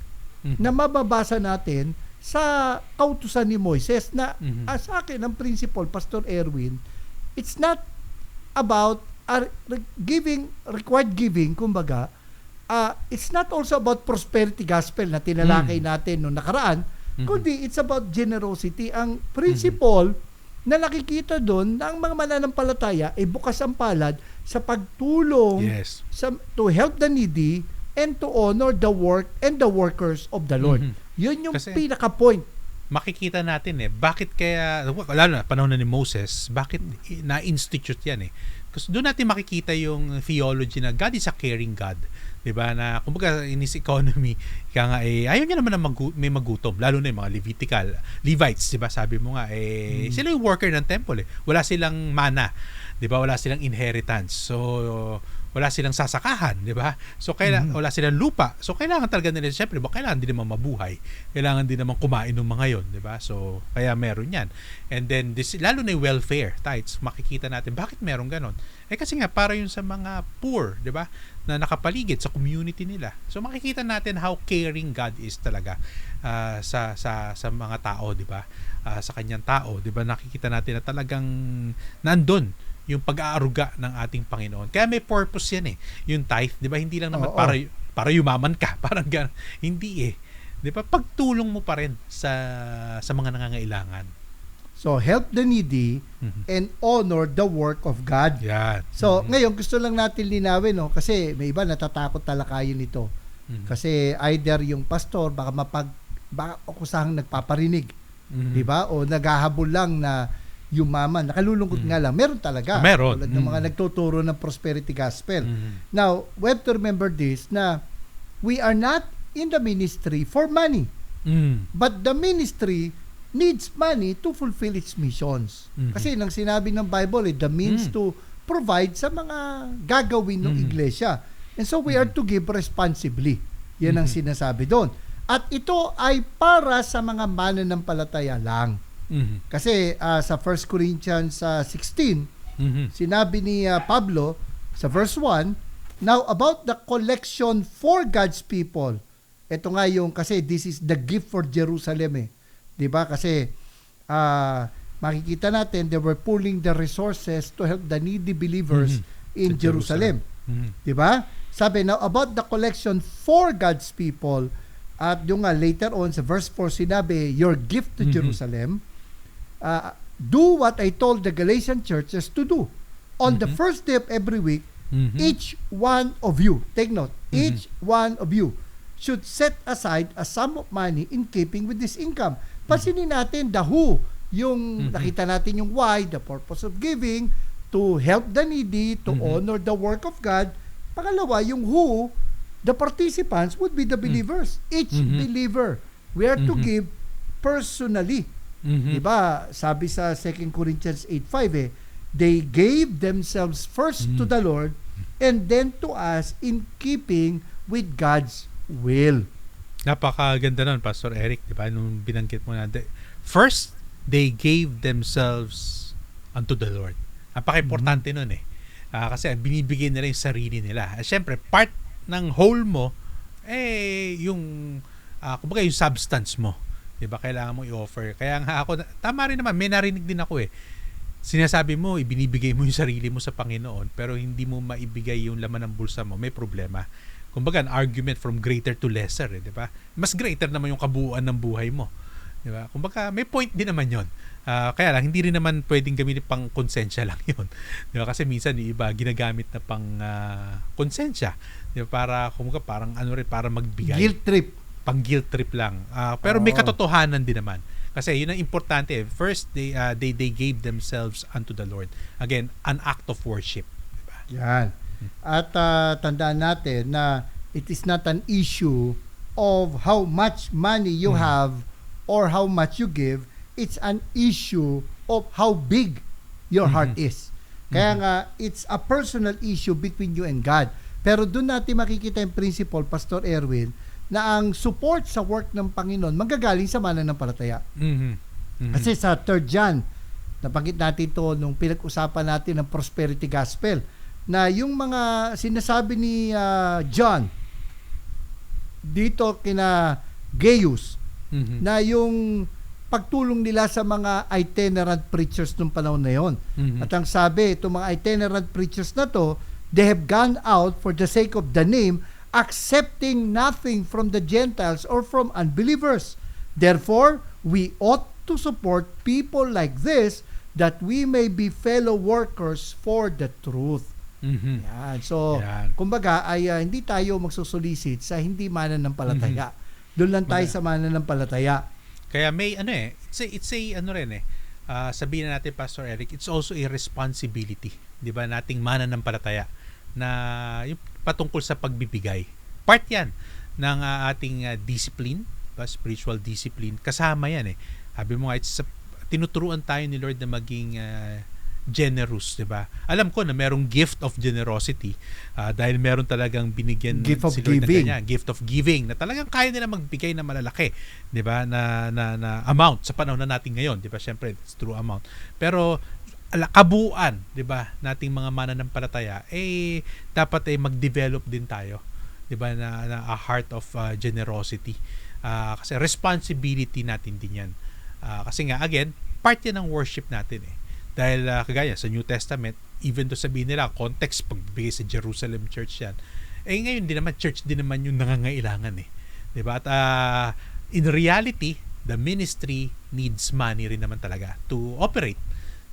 na mababasa natin sa kautusan ni Moises na sa akin, ang principle, Pastor Erwin, it's not about required giving, kumbaga, it's not also about prosperity gospel na tinalakay natin noong nakaraan, kundi it's about generosity. Ang principle na nakikita doon na ang mga mananampalataya ay bukas ang palad sa pagtulong to help the needy and to honor the work and the workers of the Lord. Yun yung
Kasi
pinaka-point.
Makikita natin bakit kaya, lalo na panahon na ni Moses, bakit na-institute yan Kasi doon natin makikita yung theology na God is a caring God. Diba? Na kumbaga in his economy, kaya nga ayaw niya naman na may magutom, lalo na yung mga Levites, diba? Sabi mo nga, sila yung worker ng temple Wala silang mana, diba? Wala silang inheritance. So, wala silang sasakahan, di ba? So, wala silang lupa. So, kailangan talaga nila, syempre, kailangan din naman mabuhay. Kailangan din naman kumain ng mga yon, di ba? So, kaya meron yan. And then, lalo na yung welfare tithes, makikita natin, bakit meron ganon? Kasi nga, para yun sa mga poor, di ba? Na nakapaligid sa community nila. So, makikita natin how caring God is talaga sa mga tao, di ba? Sa kanyang tao, di ba? Nakikita natin na talagang nandun yung pag-aaruga ng ating Panginoon. Kaya may purpose yan yung tithe, 'di ba? Hindi lang naman para yumaman ka, parang ganun. Hindi 'Di ba? Pagtulong mo pa rin sa mga nangangailangan.
So, help the needy and honor the work of God.
Yan.
So, ngayon gusto lang natin linawin kasi may iba natatakot talakayin ito. Kasi either yung pastor baka kusahang nagpaparinig, 'di ba? O naghahabol lang na yumaman, nakalulungkot nga lang. Meron talaga.
Meron.
Tulad ng mga nagtuturo ng prosperity gospel. Now, we have to remember this na we are not in the ministry for money. But the ministry needs money to fulfill its missions. Kasi nang sinabi ng Bible, the means to provide sa mga gagawin ng iglesia. And so we are to give responsibly. Yan ang sinasabi doon. At ito ay para sa mga mananampalataya lang. Kasi sa 1 Corinthians 16, sinabi ni Pablo sa verse 1, now about the collection for God's people. Ito nga yung, kasi this is the gift for Jerusalem 'di ba? Kasi makikita natin they were pooling the resources to help the needy believers in Jerusalem. 'Di ba? Sabi now about the collection for God's people, at yung later on sa verse 4 sinabi, your gift to Jerusalem, do what I told the Galatian churches to do. On the first day of every week, each one of you, take note, each one of you should set aside a sum of money in keeping with this income. Pansinin natin the who, yung nakita natin yung why, the purpose of giving, to help the needy, to honor the work of God. Pangalawa, yung who, the participants would be the believers. Each believer, we are to give personally. Diba? Sabi sa 2 Corinthians 8:5 they gave themselves first to the Lord and then to us in keeping with God's will.
Napakaganda nun, Pastor Eric, diba? Nung binanggit mo na, first, they gave themselves unto the Lord. Napaka-importante nun kasi binibigay nila yung sarili nila. Siyempre, part ng whole mo, yung, kumbaga yung substance mo. Diba? Kailangan mo i-offer. Kaya nga ako, tama rin naman, may narinig din ako Sinasabi mo, ibinibigay mo yung sarili mo sa Panginoon, pero hindi mo maibigay yung laman ng bulsa mo, may problema. Kumbaga, an argument from greater to lesser, diba? Mas greater naman yung kabuuan ng buhay mo. Diba? Kumbaga, may point din naman yon. Kaya lang, hindi rin naman pwedeng gamitin pang konsensya lang yon. Diba? Kasi minsan, yung iba, ginagamit na pang konsensya. Diba? Para, kumbaga, parang para magbigay.
Guilt trip.
Pang guilt trip lang. Pero may katotohanan din naman. Kasi yun ang importante. First, they gave themselves unto the Lord. Again, an act of worship. Diba?
Yan. At tandaan natin na it is not an issue of how much money you have or how much you give. It's an issue of how big your heart is. Kaya nga, it's a personal issue between you and God. Pero doon natin makikita yung principle, Pastor Erwin, na ang support sa work ng Panginoon manggagaling sa mananampalataya. Kasi sa 3 John, nabanggit natin ito nung pinag-usapan natin ng prosperity gospel, na yung mga sinasabi ni John dito kina Gaius, na yung pagtulong nila sa mga itinerant preachers nung panahon na yon. At ang sabi, itong mga itinerant preachers na to, they have gone out for the sake of the name, accepting nothing from the Gentiles or from unbelievers. Therefore, we ought to support people like this that we may be fellow workers for the truth. Yan. So, kumbaga ay hindi tayo magsusulisit sa hindi mananampalataya. Doon lang tayo sa mananampalataya.
Kaya may it's a sabihin na natin, Pastor Eric, it's also a responsibility, 'di ba, nating mananampalataya na yung patungkol sa pagbibigay. Part 'yan ng ating discipline, spiritual discipline. Kasama 'yan Sabi mo nga, tinuturuan tayo ni Lord na maging generous, 'di ba? Alam ko na merong gift of generosity dahil meron talagang binigyan
gift of
si Lord
giving.
na ganyan, gift of giving na talagang kaya nila magbigay na malalaki, 'di ba? Na amount sa panahon na natin ngayon, 'di ba? Syempre, it's true amount. Pero kabuuan, 'di ba? Nating mga mananampalataya dapat mag-develop din tayo, 'di ba? Na a heart of generosity. Kasi responsibility natin din 'yan. Kasi nga again, part 'yan ng worship natin Dahil kagaya sa New Testament, even to sabihin nila, context, pagbibigay sa Jerusalem Church yan. Ngayon din naman, church din naman yung nangangailangan Diba? At in reality, the ministry needs money rin naman talaga to operate.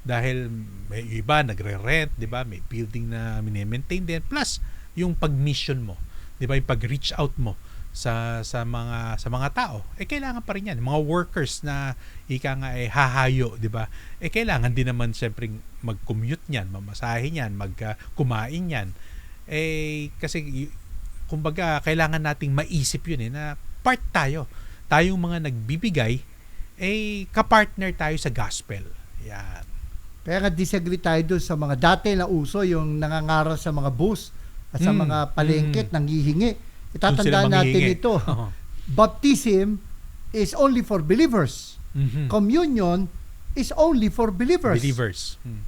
Dahil may iba, nagre-rent, diba? May building na mini-maintain din. Plus, yung pag-mission mo, diba? Yung pag-reach out mo sa mga tao, kailangan pa rin yan. Mga workers na hahayo, di ba? Kailangan din naman siyempre mag-commute niyan, mamasahin yan, kumain yan. Kasi kumbaga kailangan nating maisip yun na part tayo. Tayong mga nagbibigay, kapartner tayo sa gospel. Yan.
Kaya disagree tayo doon sa mga dati na uso, yung nangangaral sa mga bus at sa mga palengke, nanghihingi. Itatandaan natin ito. Baptism is only for believers. Communion is only for believers.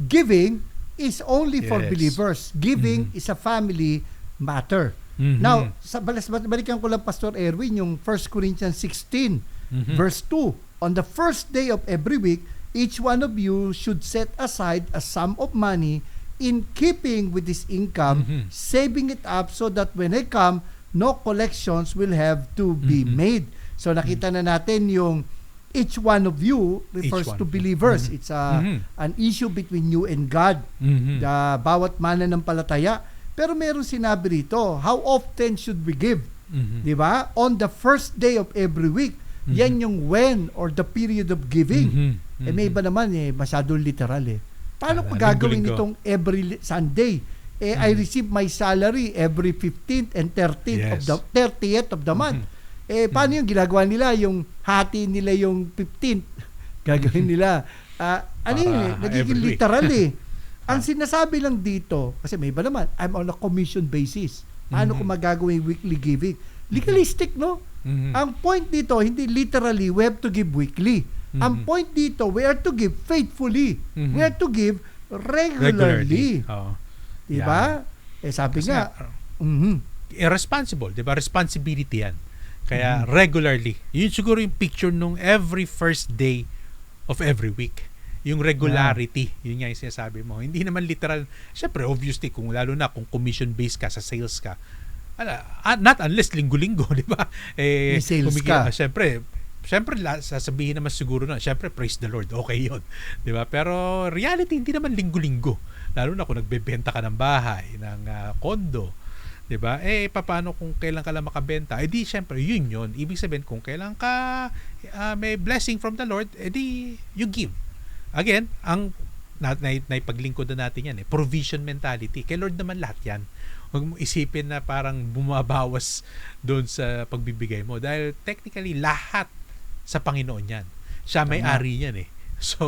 Giving is only for believers. Giving is a family matter. Now, balikan ko lang, Pastor Erwin, yung 1 Corinthians 16, verse 2. On the first day of every week, each one of you should set aside a sum of money in keeping with his income, saving it up so that when I come, no collections will have to be made. So nakita na natin yung each one of you refers to believers. It's an issue between you and God. Bawat mananampalataya. Pero meron sinabi rito, how often should we give? Di ba? On the first day of every week. Yan yung when or the period of giving. May iba naman masyadong literal Paano ko gagawin itong every Sunday? I receive my salary every 15th and 30th of the month. Paano yung ginagawa nila? Yung hati nila yung 15th. Gagawin nila. Nagiging literal Ang sinasabi lang dito, kasi may iba naman, I'm on a commission basis. Paano ko magagawin weekly giving? Legalistic, no? Ang point dito, hindi literally, we have to give weekly. Ang point dito, we are to give faithfully. We are to give regularly. Diba? Sabi
kasi
nga,
irresponsible, diba? Responsibility yan. Kaya regularly. Yun siguro yung picture nung every first day of every week. Yung regularity, yun nga yung sinasabi mo. Hindi naman literal. Siyempre, obviously, lalo na kung commission-based ka, sa sales ka, not unless linggo-linggo, diba?
May sales ka.
Siyempre, sasabihin naman siguro na, siyempre, praise the Lord, okay yun. Diba? Pero reality, hindi naman linggo-linggo. Lalo na kung nagbebenta ka ng bahay, ng kondo, 'Di ba? Paano kung kailan ka lang makabenta? Di syempre yun. Ibig sabihin kung kailan ka may blessing from the Lord, di you give. Again, ang naipaglingkod na natin yan provision mentality. Kay Lord naman lahat yan. Huwag mo isipin na parang bumabawas doon sa pagbibigay mo. Dahil technically, lahat sa Panginoon yan. Siya may-ari yan So,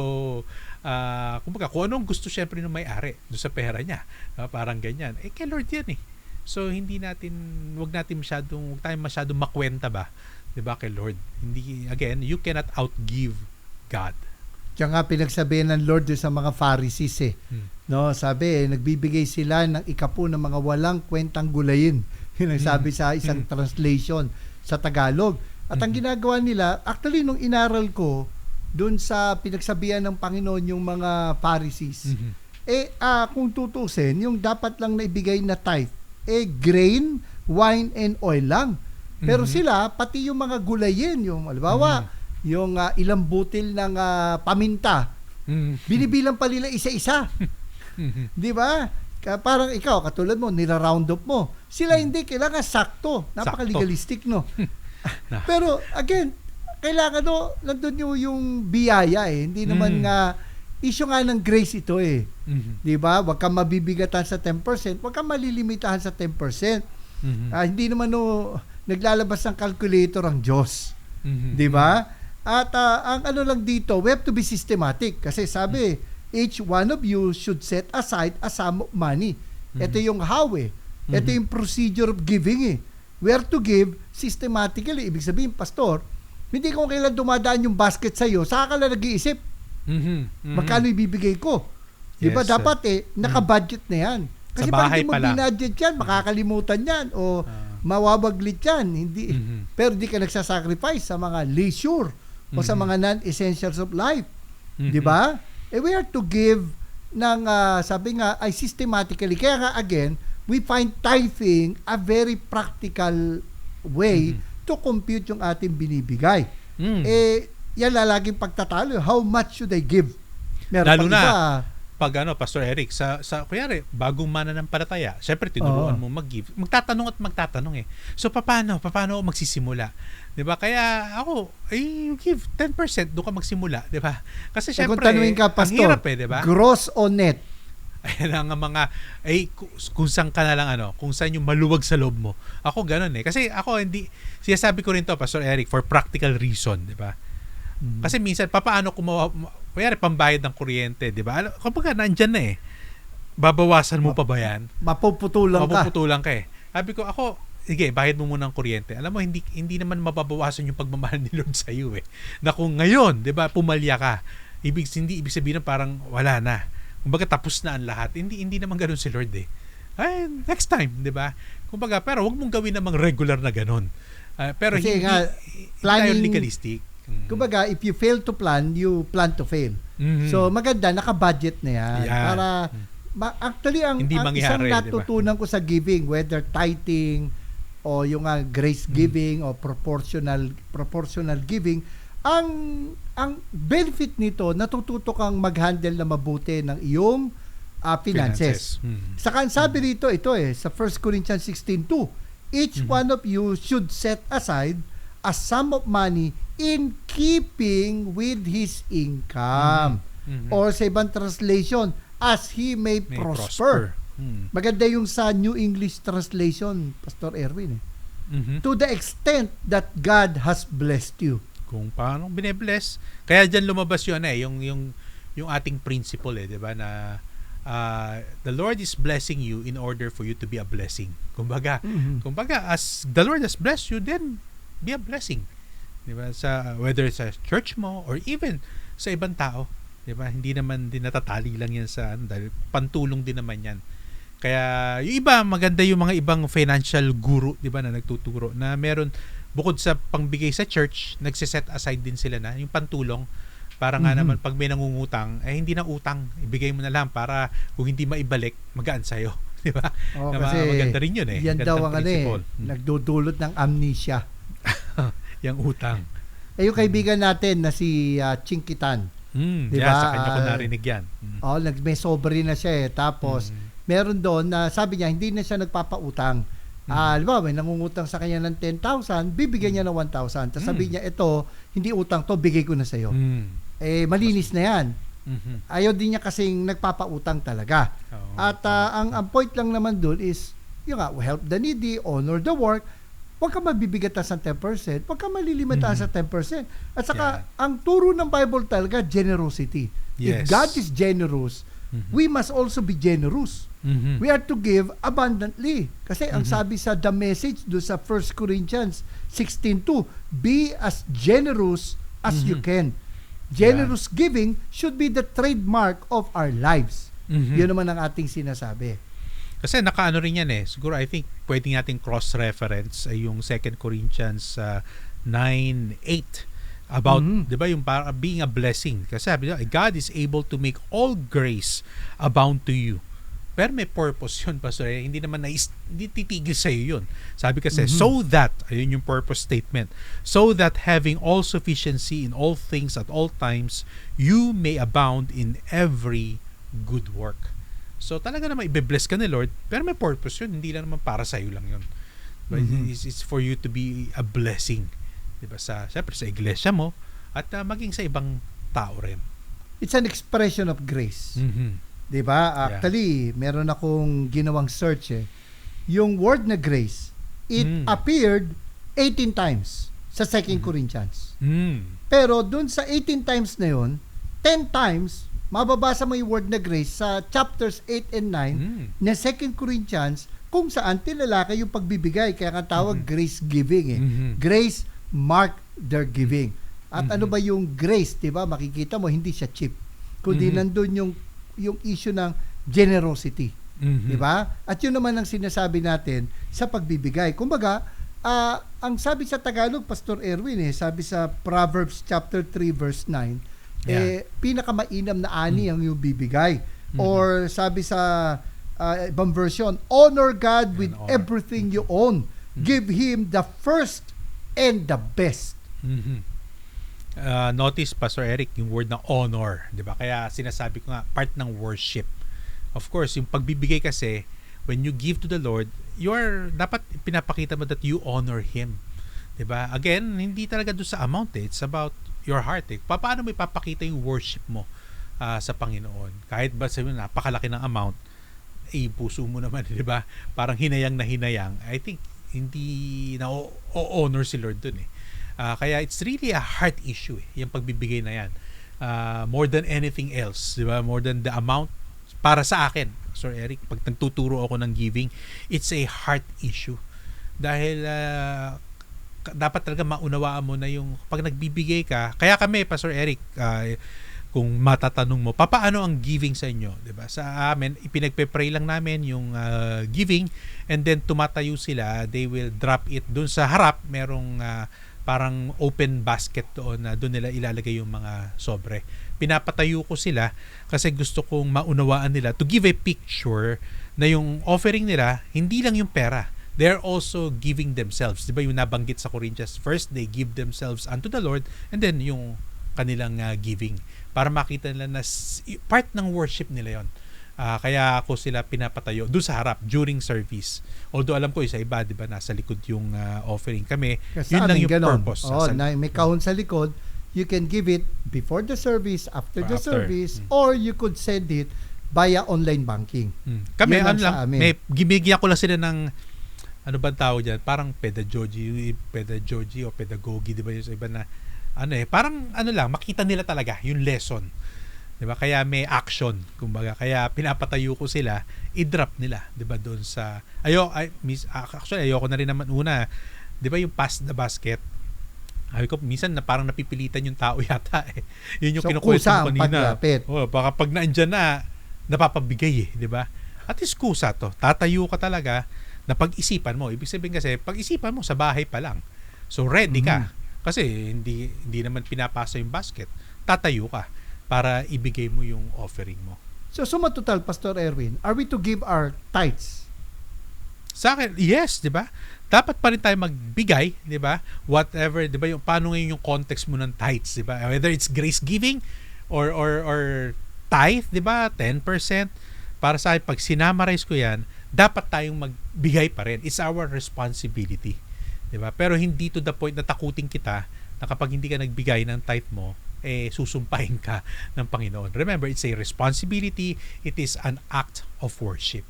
kumbaga, kung anong gusto syempre ng may-ari doon sa pera niya. Parang ganyan. Kay Lord yan So, huwag tayong masyadong makwenta ba? 'Di ba kay Lord? Again, you cannot outgive God.
Kaya nga pinagsabihan ng Lord sa mga Pharisees No, sabi nagbibigay sila ng ikapo ng mga walang kwentang gulayin. Yun ang sabi sa isang translation sa Tagalog. At ang ginagawa nila, actually nung inaral ko doon sa pinagsabihan ng Panginoon yung mga Pharisees, kung tutusin, yung dapat lang na ibigay na tithe, grain, wine, and oil lang. Pero sila, pati yung mga gulayin, yung halimbawa, yung ilang butil ng paminta, binibilang pa nila isa-isa. Di ba? Parang ikaw, katulad mo, nila-round up mo. Sila hindi, kailangan sakto. Napaka-legalistic, no? Pero, again, kailangan nandun yung biyaya Hindi naman nga, issue nga ng grace ito Di ba? Huwag kang mabibigatan sa 10%, huwag kang malilimitahan sa 10%. Hindi naman naglalabas ng calculator ang Diyos. Di ba? At ang lang dito, we have to be systematic. Kasi sabi, each one of you should set aside a sum of money. Ito yung how Ito yung procedure of giving We are to give systematically. Ibig sabihin, pastor, hindi kung kailan dumadaan yung basket sa'yo, saka ka lang nag-iisip. Magkano ibibigay ko? Di ba? Dapat naka-budget na yan. Kasi pag hindi mo binudget yan, makakalimutan yan o mawawaglit yan. Hindi. Pero di ka nagsasacrifice sa mga leisure o sa mga non-essentials of life. Di ba? We are to give ng, sabi nga, ay systematically. Kaya nga, again, we find tithing a very practical way to compute yung ating binibigay. Yan lalaging pagtatalo. How much should I give? Meron
lalo na,
iba,
pag Pastor Eric, sa kuyari, bagong mananampalataya, syempre tinuruan mo mag-give. Magtatanong at magtatanong So, paano ako magsisimula? 'Di ba? Kaya ako, you give 10%, doon ka magsimula, 'di ba? Kasi syempre,
kung tanungin ka, pastor,
ang hirap 'di ba?
Gross o net?
Ayan ang mga, kung saan ka na lang, kung saan yung maluwag sa loob mo. Ako ganun Kasi ako sinasabi ko rin to, Pastor Eric, for practical reason, 'di ba? Kasi minsan, papaano kung kaya pambayad ng kuryente, di ba? Kapag nandyan na babawasan mo pa ba yan?
Mapuputulang
ka Sabi ko, sige, bayad mo muna ng kuryente. Alam mo, hindi naman mababawasan yung pagmamahal ni Lord sa iyo Na kung ngayon, di ba, pumalya ka, ibig sabihin na parang wala na. Kumbaga, tapos na ang lahat. Hindi naman ganun si Lord Ay, next time, di ba? Kumbaga, pero wag mong gawin namang regular na ganun. Pero
kasi
hindi tayo legalistic.
Kumbaga, if you fail to plan, you plan to fail. So, maganda, naka-budget na yan. Para, actually, ang isang natutunan ko sa giving, whether tithing, o yung grace giving, o proportional giving, ang benefit nito, natututo kang mag-handle na mabuti ng iyong finances. Saka ang sabi rito, ito sa 1 Corinthians 16:2, each one of you should set aside a sum of money in keeping with his income. Or sa ibang translation, as he may prosper. Maganda yung sa New English Translation, Pastor Erwin. To the extent that God has blessed you.
Kung paano bine-bless. Kaya diyan lumabas yun yung ating principle di ba, na the Lord is blessing you in order for you to be a blessing. Kumbaga, as the Lord has blessed you, then be a blessing. Diba? Whether sa church mo or even sa ibang tao, diba? Hindi naman din natatali lang yan dahil pantulong din naman yan. Kaya yung iba, maganda yung mga ibang financial guru, diba, na nagtuturo na meron, bukod sa pangbigay sa church, nagsiset aside din sila na yung pantulong para nga naman pag may nangungutang, hindi na utang, ibigay mo na lang para kung hindi maibalik, magaan sa'yo. Diba?
Kasi
maganda rin yun
yan daw ang nagdudulot ng amnesia.
Yung utang.
Yung kaibigan natin na si Chinkitan.
Diba? Sa kanya ko narinig yan.
May sobre na siya Tapos, meron doon na sabi niya, hindi na siya nagpapautang. Halimbawa, may nangungutang sa kanya ng 10,000, bibigyan niya ng 1,000. Tapos sabihin niya, ito, hindi utang to, bigay ko na sa'yo. Malinis na yan. Ayaw din niya kasing nagpapautang talaga. At ang point lang naman doon is, help the needy, honor the work. Huwag ka mabibigatan sa 10%, huwag ka malilimitahan sa 10%. At saka, ang turo ng Bible talaga, generosity. If God is generous, we must also be generous. We are to give abundantly. Kasi ang sabi sa The Message do sa 1 Corinthians 16:2, be as generous as you can. Generous giving should be the trademark of our lives. Yun naman ang ating sinasabi.
Kasi nakaano rin yan siguro I think pwede nating cross-reference ay yung 2 Corinthians 9:8 about, di ba, yung being a blessing. Kasi sabi niya, God is able to make all grace abound to you. Pero may purpose yun, Pastor. Hindi naman hindi titigil sa'yo yun. Sabi kasi, so that, ayun yung purpose statement, so that having all sufficiency in all things at all times, you may abound in every good work. So talaga naman ibe-bless ka ni Lord, pero may purpose yun. Hindi lang naman para sa'yo lang yun. But it's for you to be a blessing. Diba? Siyempre sa iglesia mo at maging sa ibang tao rin.
It's an expression of grace. Diba? Actually, meron akong ginawang search Yung word na grace, it appeared 18 times sa 2 Corinthians. Pero dun sa 18 times na yun, 10 times, mababasa mo yung word na grace sa chapters 8 and 9 na 2 Corinthians kung saan tilalaki yung pagbibigay. Kaya nga tawag grace giving. Grace mark their giving. At ano ba yung grace? Diba? Makikita mo, hindi siya cheap. Kundi nandun yung issue ng generosity. Diba? At yun naman ang sinasabi natin sa pagbibigay. Kumbaga, ang sabi sa Tagalog, Pastor Erwin, sabi sa Proverbs chapter 3 verse 9, pinakamainam na ani ang yung bibigay. Or sabi sa ibang version, honor God with everything you own. Give Him the first and the best.
Notice, Pastor Eric, yung word na honor, di ba? Kaya sinasabi ko nga, part ng worship. Of course, yung pagbibigay kasi, when you give to the Lord, dapat pinapakita mo that you honor Him. Di ba? Again, hindi talaga doon sa amount it's about your heart. Paano mo ipapakita yung worship mo sa Panginoon? Kahit ba sabihin napakalaki ng amount, puso mo naman, di ba? Parang hinayang na hinayang. I think hindi na honor si Lord dun kaya it's really a heart issue yung pagbibigay na yan. More than anything else, di ba? More than the amount. Para sa akin, Sir Eric, pag nagtuturo ako ng giving, it's a heart issue. Dahil dapat talaga maunawaan mo na yung pag nagbibigay ka. Kaya kami, Pastor Eric, kung matatanong mo, paano ang giving sa inyo? Diba? Sa amin, ipinagpe-pray lang namin yung giving, and then tumatayo sila, they will drop it doon sa harap, merong parang open basket doon na doon nila ilalagay yung mga sobre. Pinapatayo ko sila kasi gusto kong maunawaan nila to give a picture na yung offering nila, hindi lang yung pera. They're also giving themselves. Diba yung nabanggit sa Corinthians, first they give themselves unto the Lord, and then yung kanilang giving. Para makita nila na part ng worship nila yon. Kaya ako sila pinapatayo doon sa harap during service. Although alam ko sa iba, di ba, nasa likod yung offering kami.
Kasi
yun lang yung
ganon.
purpose.
May kahon sa likod. You can give it before the service, after the service, or you could send it via online banking.
Kami, may gimigyan ko lang sila ng ano ba tawag dyan? Parang pedagogy o pedagogy, di ba, yung sa iba na parang lang, makita nila talaga yung lesson. Di ba? Kaya may action, kumbaga. Kaya pinapatayo ko sila, i-drop nila, di ba, doon sa actually ayoko na rin naman una, di ba, yung pass the basket. Ay ko minsan na parang napipilitan yung tao yata Yun yung kinukwento ko kanina. Baka pag naandyan na napapabigay di ba? At least kusa to. Tatayo ka talaga na pag-isipan mo. Ibig sabihin kasi pag-isipan mo sa bahay pa lang. So ready ka. Kasi hindi naman pinapasa yung basket. Tatayo ka para ibigay mo yung offering mo.
So sumatotal, Pastor Erwin, are we to give our tithes?
Sa akin, yes, di ba? Dapat pa rin tayo magbigay, di ba? Whatever, di ba? Yung paano ngayon yung context mo ng tithes, di ba? Whether it's grace giving or tithe, di ba? 10%. Para sa akin, pag sinamarize ko yan, dapat tayong magbigay pa rin. It's our responsibility. 'Di ba? Pero hindi to the point na takutin kita na kapag hindi ka nagbigay ng tithe mo, susumpahin ka ng Panginoon. Remember, it's a responsibility. It is an act of worship.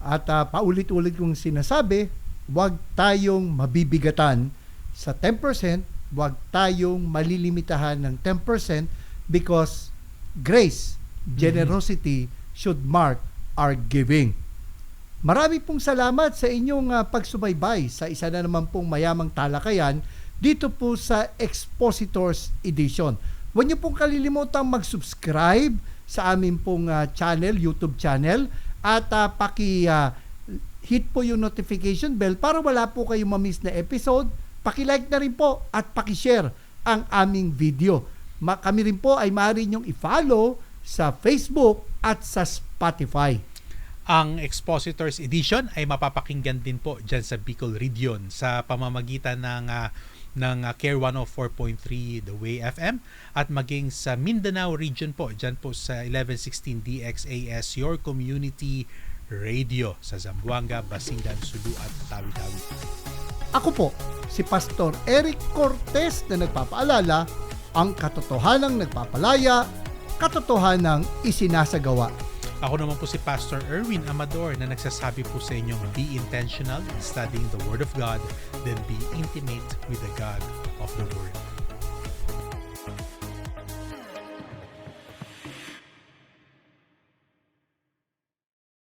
At paulit-ulit kong sinasabi, huwag tayong mabibigatan sa 10%, huwag tayong malilimitahan ng 10% because grace, generosity should mark our giving. Marami pong salamat sa inyong pagsubaybay sa isa na naman pong mayamang talakayan dito po sa Expositors Edition. Huwag niyo pong kalilimutang mag-subscribe sa amin pong channel, YouTube channel, at hit po yung notification bell para wala po kayong ma-miss na episode. Paki-like na rin po at paki-share ang aming video. Kami rin po ay maaari niyong i-follow sa Facebook at sa Spotify.
Ang Expositors Edition ay mapapakinggan din po dyan sa Bicol Region sa pamamagitan ng Care 104.3 The Way FM at maging sa Mindanao Region po, dyan po sa 1116 DXAS Your Community Radio sa Zamboanga, Basilan, Sulu at Tawi-Tawi.
Ako po, si Pastor Eric Cortez na nagpapaalala, ang katotohanang nagpapalaya, katotohanang isinasagawa.
Ako naman po si Pastor Erwin Amador na nagsasabi po sa inyong be intentional in studying the Word of God, then be intimate with the God of the Word.